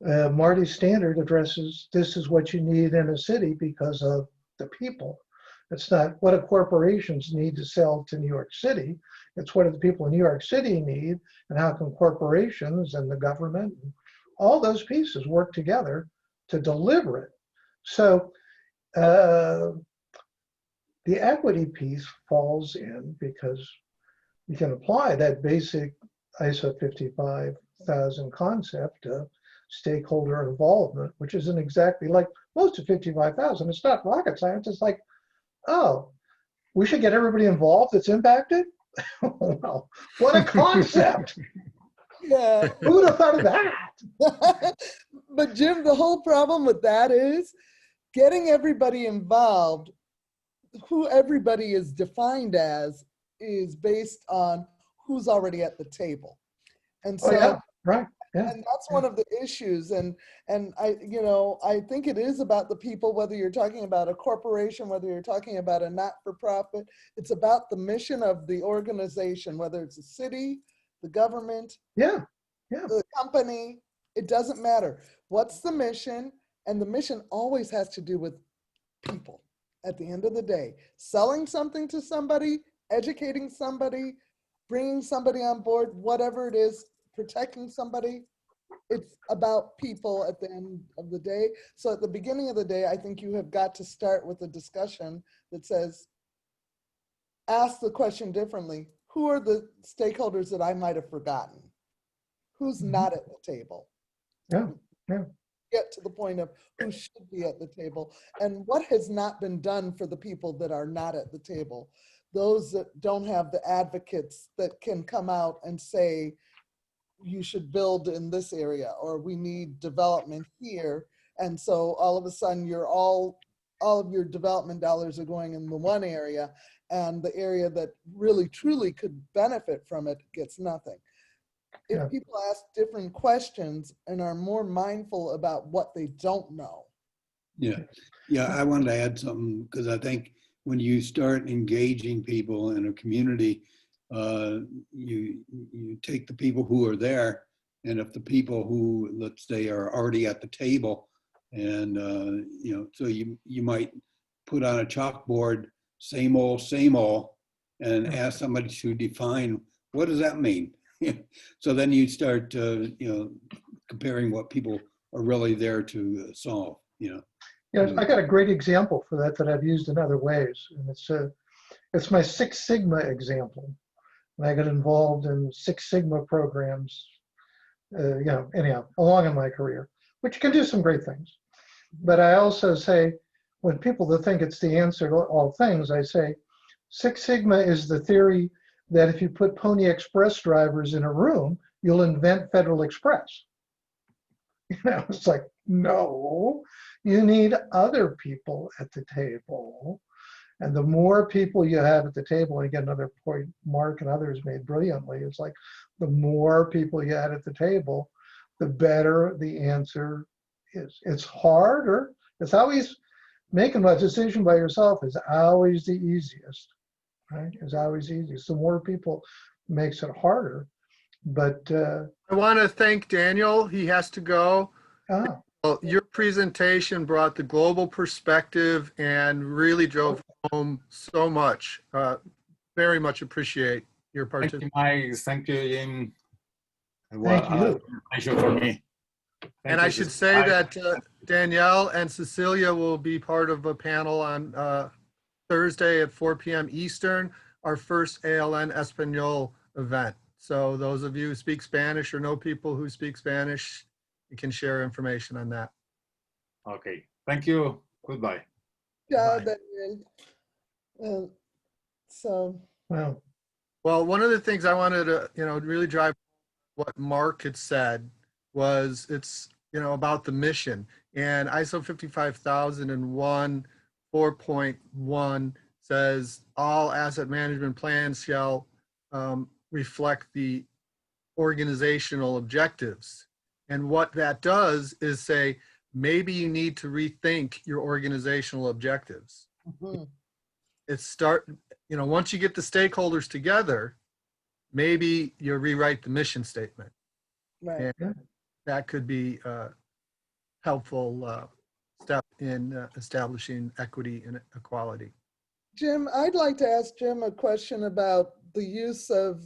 Marty's standard addresses, this is what you need in a city because of the people. It's not what do corporations need to sell to New York City. It's what do the people in New York City need, and how can corporations and the government, and all those pieces work together to deliver it. So the equity piece falls in because you can apply that basic ISO 55000 concept of stakeholder involvement, which isn't exactly like most of 55000. It's not rocket science. It's like, oh, we should get everybody involved that's impacted? Well, what a concept. Yeah. Who would have thought of that? But Jim, the whole problem with that is getting everybody involved. Who everybody is defined as is based on who's already at the table. And so, yeah, right. Yeah. And that's one of the issues. And I think it is about the people, whether you're talking about a corporation, whether you're talking about a not-for-profit, it's about the mission of the organization, whether it's a city, the government, the company, it doesn't matter. What's the mission? And the mission always has to do with people at the end of the day. Selling something to somebody, educating somebody, bringing somebody on board, whatever it is, protecting somebody, it's about people at the end of the day. So at the beginning of the day, I think you have got to start with a discussion that says, ask the question differently. Who are the stakeholders that I might have forgotten? Who's not at the table? Get to the point of who should be at the table and what has not been done for the people that are not at the table. Those that don't have the advocates that can come out and say, you should build in this area, or we need development here. And so all of a sudden all of your development dollars are going in the one area, and the area that really truly could benefit from it gets nothing. If people ask different questions and are more mindful about what they don't know. Yeah, I wanted to add something, because I think when you start engaging people in a community, you take the people who are there, and if the people who, let's say, are already at the table, and so you might put on a chalkboard, same old, and ask somebody to define, what does that mean? So then you start comparing what people are really there to solve. I got a great example for that I've used in other ways, and it's it's my Six Sigma example. And I got involved in Six Sigma programs, anyhow, along in my career, which can do some great things. But I also say, when people that think it's the answer to all things, I say, Six Sigma is the theory that if you put Pony Express drivers in a room, you'll invent Federal Express. It's like, no, you need other people at the table. And the more people you have at the table, and again, another point Mark and others made brilliantly, it's like the more people you add at the table, the better the answer is. It's harder. It's always making a decision by yourself is always the easiest, right? It's always easiest. The more people makes it harder. But I want to thank Daniel. He has to go. ah, Well, your presentation brought the global perspective and really drove home so much. Very much appreciate your Thank participation. you, Mike. Thank you, Jim. It thank was you. a pleasure for me. Thank And I you, should say Bye. that Danielle and Cecilia will be part of a panel on Thursday at 4 p.m. Eastern, our first ALN Espanol event. So those of you who speak Spanish or know people who speak Spanish, you can share information on that. Okay. Thank you. Goodbye. Yeah, Bye. Daniel. So, Well, Well, one of the things I wanted to, really drive what Mark had said was it's, about the mission. And ISO 55001 4.1 says all asset management plans shall reflect the organizational objectives. And what that does is say, maybe you need to rethink your organizational objectives. mhm, Once you get the stakeholders together, maybe you rewrite the mission statement. right. And that could be a helpful step in establishing equity and equality. Jim, I'd like to ask Jim a question about the use of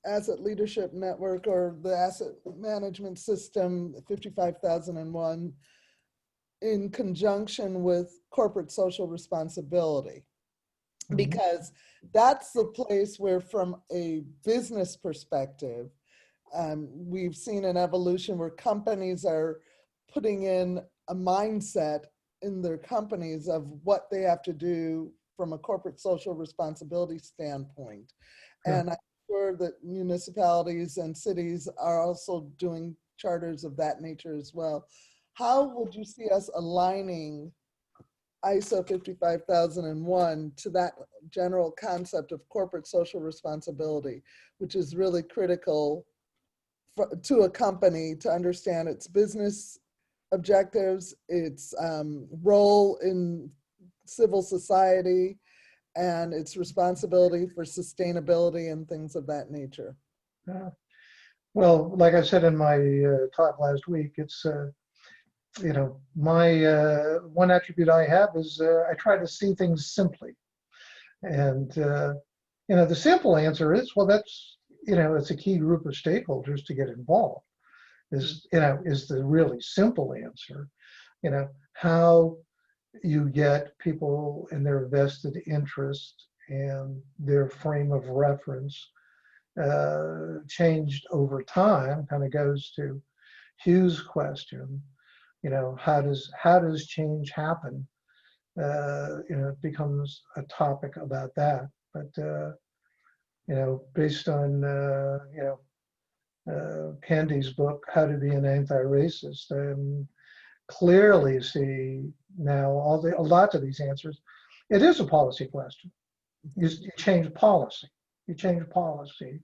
asset leadership network or the asset management system 55001 in conjunction with corporate social responsibility. Because that's the place where, from a business perspective, we've seen an evolution where companies are putting in a mindset in their companies of what they have to do from a corporate social responsibility standpoint. Yeah. And I'm sure that municipalities and cities are also doing charters of that nature as well. How would you see us aligning ISO 55001 to that general concept of corporate social responsibility, which is really critical to a company to understand its business objectives, its role in civil society, and its responsibility for sustainability and things of that nature? well, like I said in my talk last week, it's my one attribute I have is I try to see things simply. And, the simple answer is, well, that's, it's a key group of stakeholders to get involved is the really simple answer. How you get people and their vested interest and their frame of reference changed over time kind of goes to Hugh's question. How does change happen? It becomes a topic about that. But based on Candy's book, How to Be an Anti-Racist, clearly see now a lot of these answers. It is a policy question. You change policy. You change policy,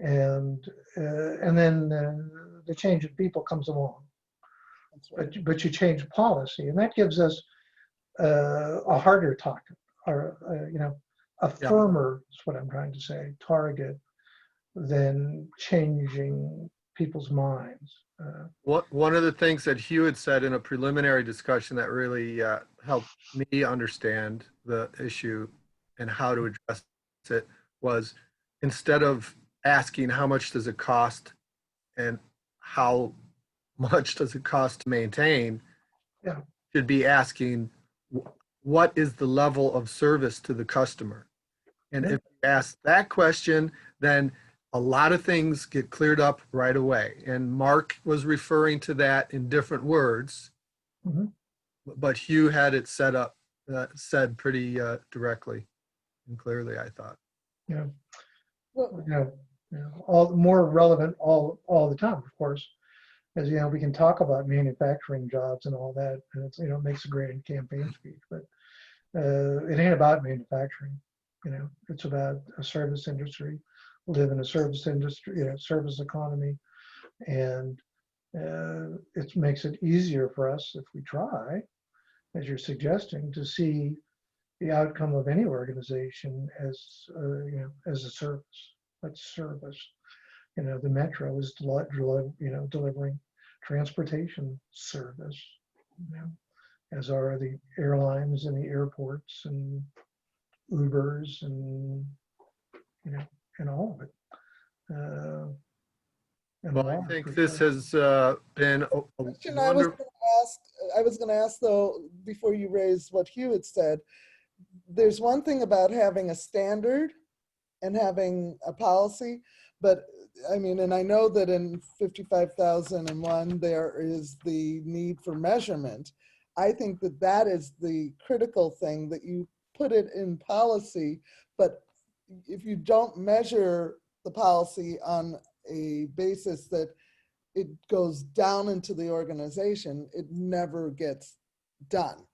and then the change of people comes along. But you change policy, and that gives us a harder target, or a firmer, is what I'm trying to say, target than changing people's minds. One of the things that Hugh had said in a preliminary discussion that really helped me understand the issue and how to address it was, instead of asking how much does it cost and how much does it cost to maintain, Yeah. should be asking what is the level of service to the customer? And Yeah. if you ask that question, then a lot of things get cleared up right away. And Mark was referring to that in different words, Mhm. but Hugh had it said pretty directly and clearly, I thought. Yeah. Well, All more relevant all the time, of course. As we can talk about manufacturing jobs and all that, and it's it makes a great campaign speech, but it ain't about manufacturing. It's about a service industry. We live in a service industry, service economy, and it makes it easier for us if we try, as you're suggesting, to see the outcome of any organization as as a service. That's service. The metro is delivering transportation service, as are the airlines and the airports and Ubers and and all of it. And Well, I water, think for this sure. has been a question wonderful. I was going to ask though, before you raised what Hugh had said, there's one thing about having a standard and having a policy, but I mean, and I know that in 55,001, there is the need for measurement. I think that that is the critical thing, that you put it in policy, but if you don't measure the policy on a basis that it goes down into the organization, it never gets done.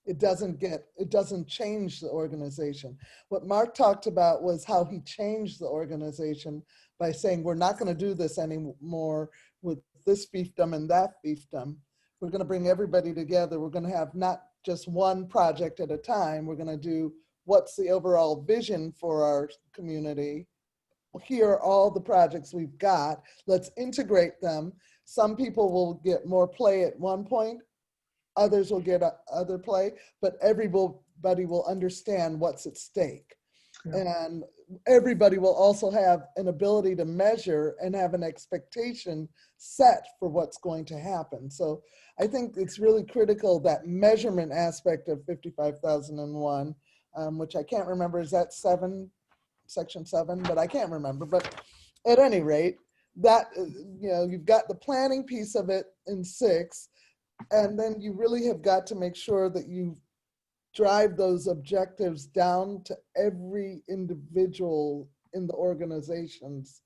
It doesn't change the organization. What Mark talked about was how he changed the organization by saying, we're not going to do this anymore with this fiefdom and that fiefdom. We're going to bring everybody together. We're going to have not just one project at a time. We're going to do what's the overall vision for our community. Here are all the projects we've got. Let's integrate them. Some people will get more play at one point. Others will get other play, but everybody will understand what's at stake. Yeah. And everybody will also have an ability to measure and have an expectation set for what's going to happen. So I think it's really critical, that measurement aspect of 55,001, which I can't remember, is that section 7, but I can't remember. But at any rate, that, you've got the planning piece of it in 6, and then you really have got to make sure that you drive those objectives down to every individual in the organization's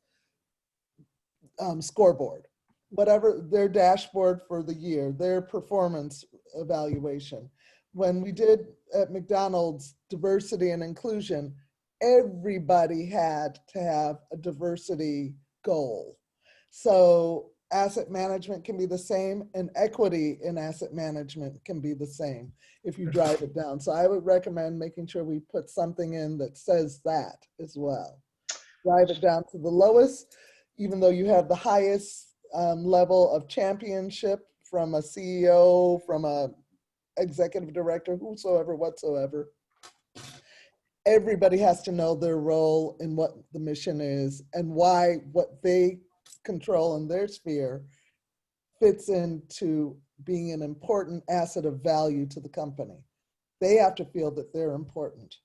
scoreboard, whatever their dashboard for the year, their performance evaluation. When we did at McDonald's diversity and inclusion, everybody had to have a diversity goal. So asset management can be the same, and equity in asset management can be the same if you drive it down. So I would recommend making sure we put something in that says that as well. Drive it down to the lowest, even though you have the highest level of championship from a CEO, from a executive director, whosoever, whatsoever. Everybody has to know their role and what the mission is and why what they control in their sphere fits into being an important asset of value to the company. They have to feel that they're important.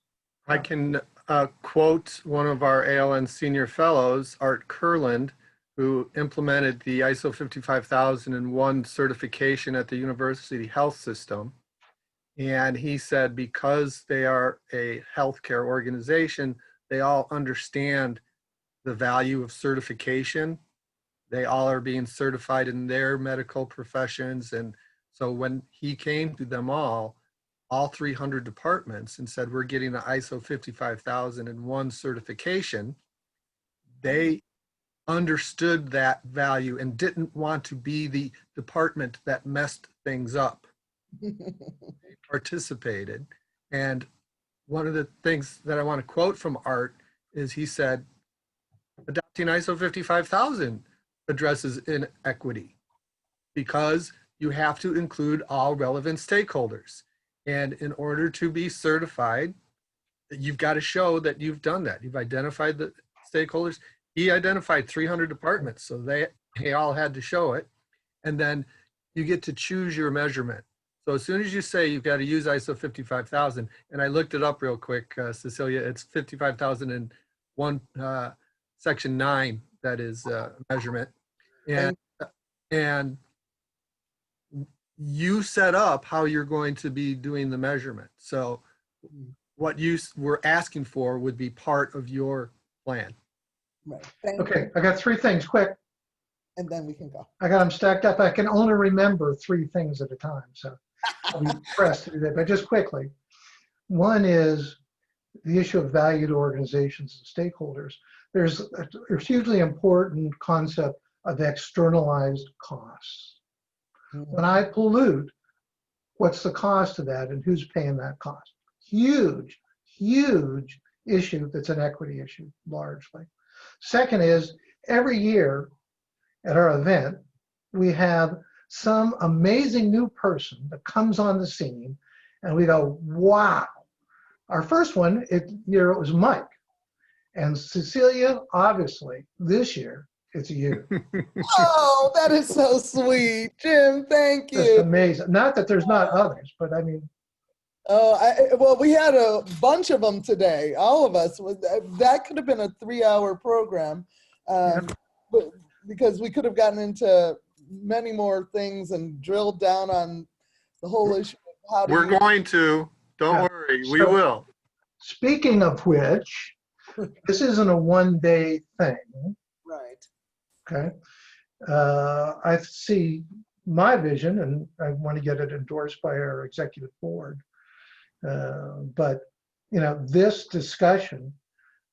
I can quote one of our ALN senior fellows, Art Kurland, who implemented the ISO 55001 certification at the University Health System. And he said, because they are a healthcare organization, they all understand the value of certification. They all are being certified in their medical professions. And so when he came to them all 300 departments, and said, we're getting the ISO 55001 certification, they understood that value and didn't want to be the department that messed things up. They participated. And one of the things that I want to quote from Art is he said, adopting ISO 55000 addresses inequity because you have to include all relevant stakeholders. And in order to be certified, you've got to show that you've done that. You've identified the stakeholders. He identified 300 departments, so they all had to show it. And then you get to choose your measurement. So as soon as you say you've got to use ISO 55,000, and I looked it up real quick, Cecilia, it's 55,001 section 9 that is measurement. And, and you set up how you're going to be doing the measurement. So what you were asking for would be part of your plan. Right. Thank Okay, you. I got 3 things quick. And then we can go. I got them stacked up. I can only remember 3 things at a time, so I'll be pressed to do that. But just quickly, one is the issue of valued organizations and stakeholders. There's a hugely important concept of externalized costs. When I pollute, what's the cost of that and who's paying that cost? Huge, huge issue that's an equity issue, largely. Second is, every year at our event, we have some amazing new person that comes on the scene and we go, wow. Our first one, it was Mike. And Cecilia, obviously, this year, it's you. Oh, that is so sweet. Jim, thank Just you. amazing. Not that there's not others, but I mean. Oh, well, we had a bunch of them today, all of us. That could have been a 3-hour program, but because we could have gotten into many more things and drilled down on the whole issue of how to We're going to, don't worry, we So, will. Speaking of which, this isn't a one-day thing, Right. okay? I see my vision, and I want to get it endorsed by our executive board. But, you know, this discussion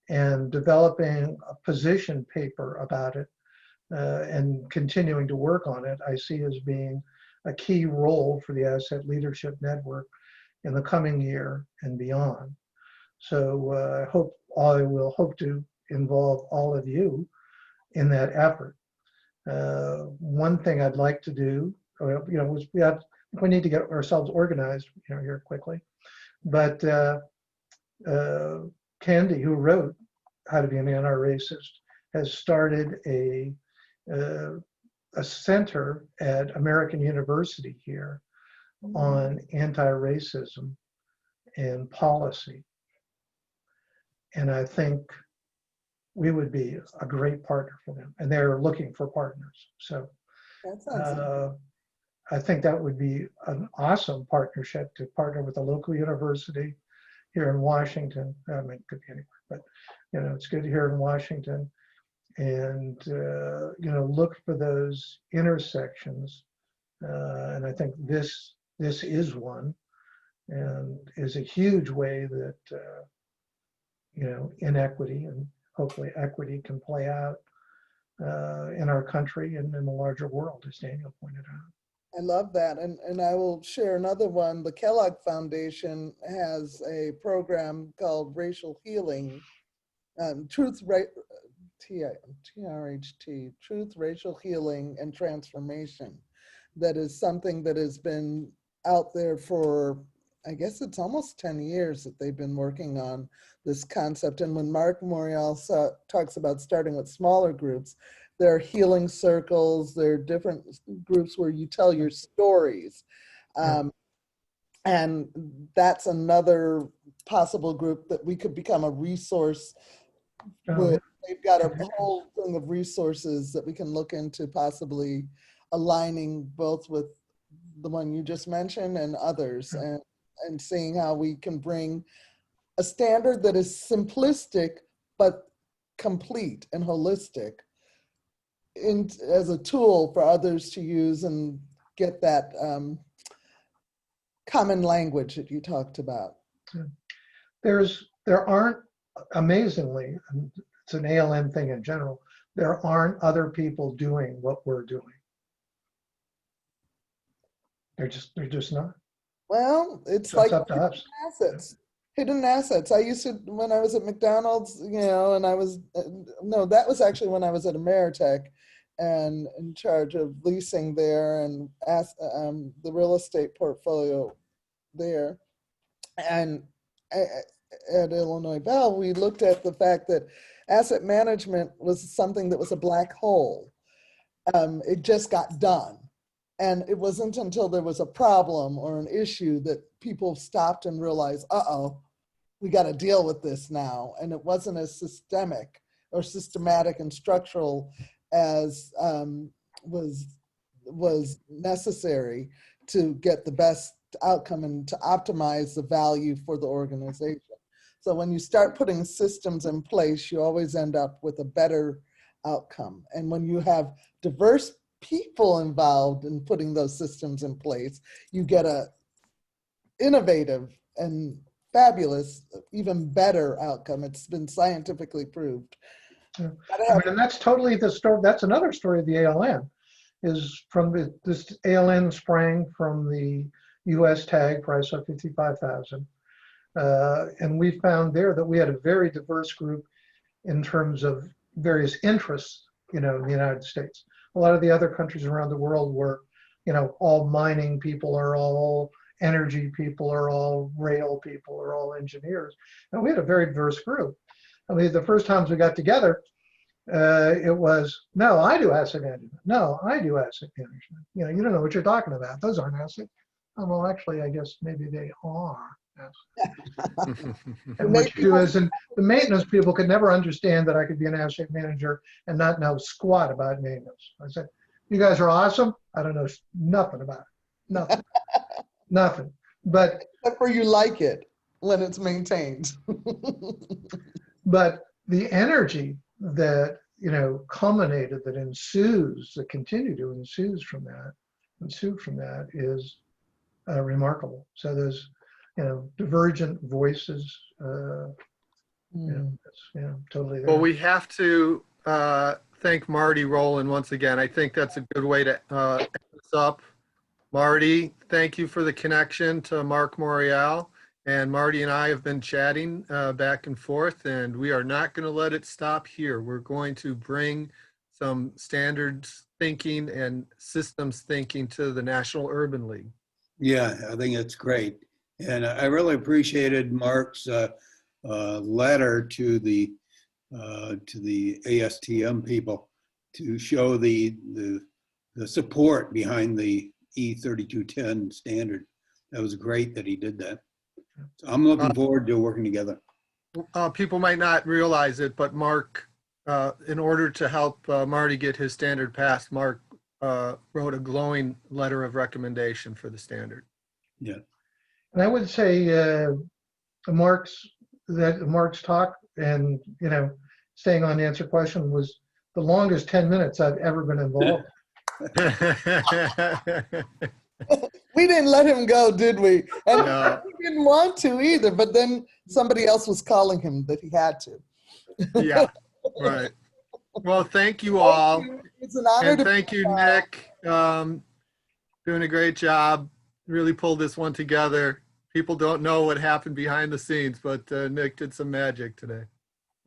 and developing a position paper about it and continuing to work on it, I see as being a key role for the Asset Leadership Network in the coming year and beyond. So I will hope to involve all of you in that effort. One thing I'd like to do, you know, we need to get ourselves organized, you know, here quickly. But Candy, who wrote How to Be an Anti-Racist, has started a center at American University here on anti-racism and policy. And I think we would be a great partner for them. And they're looking for partners. So I think that would be an awesome partnership to partner with a local university here in Washington. I mean, it could be anywhere, but you know, it's good here in Washington. And you know, look for those intersections. And I think this is one, and is a huge way that you know, inequity and hopefully equity can play out in our country and in the larger world, as Daniel pointed out. I love that. And I will share another one. The Kellogg Foundation has a program called Racial Healing, Truth, TRHT, Truth, Racial Healing, and Transformation. That is something that has been out there for, I guess it's almost 10 years that they've been working on this concept. And when Marc Morial talks about starting with smaller groups, there are healing circles, there are different groups where you tell your stories. And that's another possible group that we could become a resource with. They've got a whole thing of resources that we can look into, possibly aligning both with the one you just mentioned and others, and seeing how we can bring a standard that is simplistic but complete and holistic as a tool for others to use and get that common language that you talked about. There aren't, amazingly, and it's an ALN thing in general, there aren't other people doing what we're doing. They're just not. Well, it's So like it's up to us. assets. Hidden assets. I used to, when I was at McDonald's, you know, and I was, no, that was actually when I was at Ameritech and in charge of leasing there and the real estate portfolio there. And at Illinois Bell, we looked at the fact that asset management was something that was a black hole. It just got done. And it wasn't until there was a problem or an issue that people stopped and realized, uh-oh, we got to deal with this now. And it wasn't as systemic or systematic and structural as was necessary to get the best outcome and to optimize the value for the organization. So when you start putting systems in place, you always end up with a better outcome. And when you have diverse people involved in putting those systems in place, you get a innovative and fabulous, even better outcome. It's been scientifically proved. I mean, and that's totally the story. That's another story of the ALN, is from this ALN sprang from the US tag for ISO 55000. And we found there that we had a very diverse group in terms of various interests, in the United States. A lot of the other countries around the world were, all mining people, or all energy people, or all rail people, or all engineers. And we had a very diverse group. I mean, the first times we got together, it was, no, I do asset management. No, I do asset management. You don't know what you're talking about. Those aren't assets. Oh, well, actually, I guess maybe they are. And what you do is, and the maintenance people could never understand that I could be an asset manager and not know squat about maintenance. I said, you guys are awesome. I don't know nothing about it. Nothing. Nothing. But except for you like it when it's maintained. But the energy that, culminated, that ensues, that continue to ensue from that is remarkable. So there's, divergent voices, totally there. Well, we have to thank Marty Rowland once again. I think that's a good way to end this up. Marty, thank you for the connection to Marc Morial. And Marty and I have been chatting back and forth, and we are not going to let it stop here. We're going to bring some standards thinking and systems thinking to the National Urban League. Yeah, I think it's great. And I really appreciated Mark's letter to the ASTM people to show the support behind the E3210 standard. That was great that he did that. So I'm looking forward to working together. People might not realize it, but Mark, in order to help Marty get his standard passed, Mark wrote a glowing letter of recommendation for the standard. Yeah. And I would say Mark's talk and, staying on to answer question was the longest 10 minutes I've ever been involved. We didn't let him go, did we? And No. he didn't want to either, but then somebody else was calling him that he had to. Yeah, right. Well, thank you all. It's an honor And to thank you, Nick. Doing a great job. Really pulled this one together. People don't know what happened behind the scenes, but Nick did some magic today.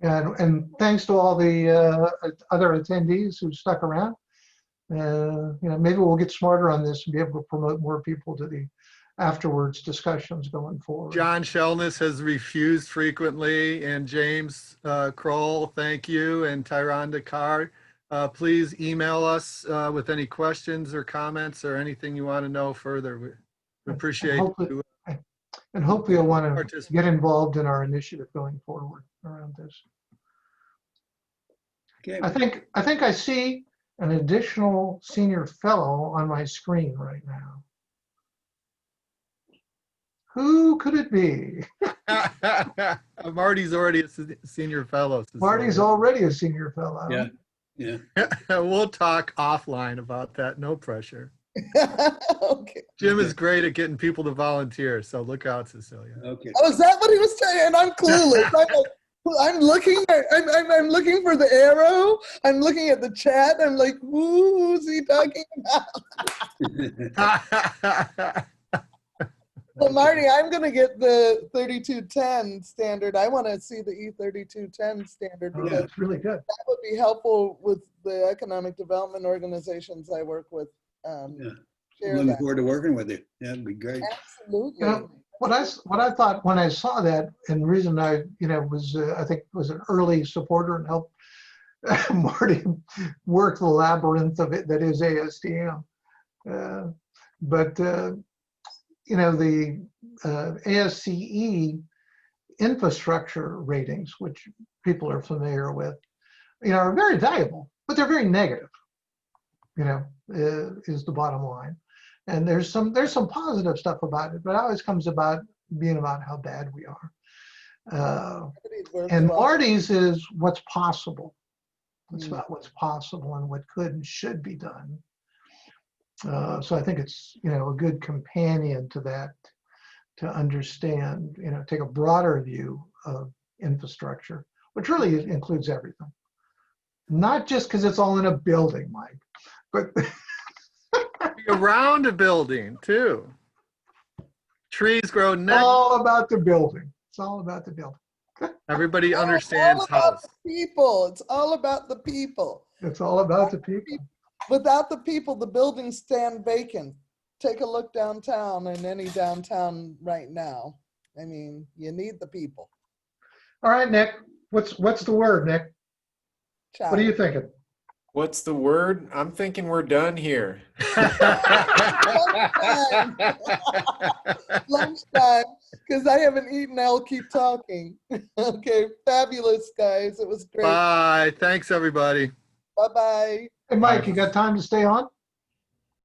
And thanks to all the other attendees who stuck around. Maybe we'll get smarter on this and be able to promote more people to the afterwards discussions going forward. John Shellness has refused frequently, and James Kroll, thank you, and Tyrone Carr. Please email us with any questions or comments or anything you want to know further. We appreciate you. And hopefully you'll want to get involved in our initiative going forward around this. Okay. I think I see an additional senior fellow on my screen right now. Who could it be? Marty's already a senior fellow. Cecilia. Marty's already a senior fellow. Yeah. Yeah. We'll talk offline about that. No pressure. Okay. Jim is great at getting people to volunteer, so look out, Cecilia. Okay. Oh, is that what he was saying? And I'm clueless. I'm looking for the arrow. I'm looking at the chat. I'm like, who's he talking about? Well, Marty, I'm going to get the 3210 standard. I want to see the E3210 standard Oh, because that's really good. that would be helpful with the economic development organizations I work with. Yeah. Share Looking that. forward to working with you. Yeah, it'd be great. Absolutely. What I thought when I saw that, and the reason I was I think was an early supporter and helped Marty work the labyrinth of it that is ASTM. But you know, the ASCE infrastructure ratings, which people are familiar with, you know, are very valuable, but they're very negative, you know, is the bottom line. And there's some positive stuff about it, but it always comes about being about how bad we are. And Marty's is what's possible. It's about what's possible and what could and should be done. So I think it's, you know, a good companion to that, to understand, you know, take a broader view of infrastructure, which really includes everything. Not just because it's all in a building, Mike, but around a building too. Trees grow next. all about the building. It's all about the building. Everybody understands house. People. It's all about the people. It's all about the people. Without the people, the buildings stand vacant. Take a look downtown, in any downtown right now. I mean, you need the people. All right, Nick. What's the word, Nick? What are you thinking? What's the word? I'm thinking we're done here. Lunchtime, because I haven't eaten. I'll keep talking. Okay, fabulous, guys. It was great. Bye. Thanks, everybody. Bye-bye. Hey, Mike, you got time to stay on?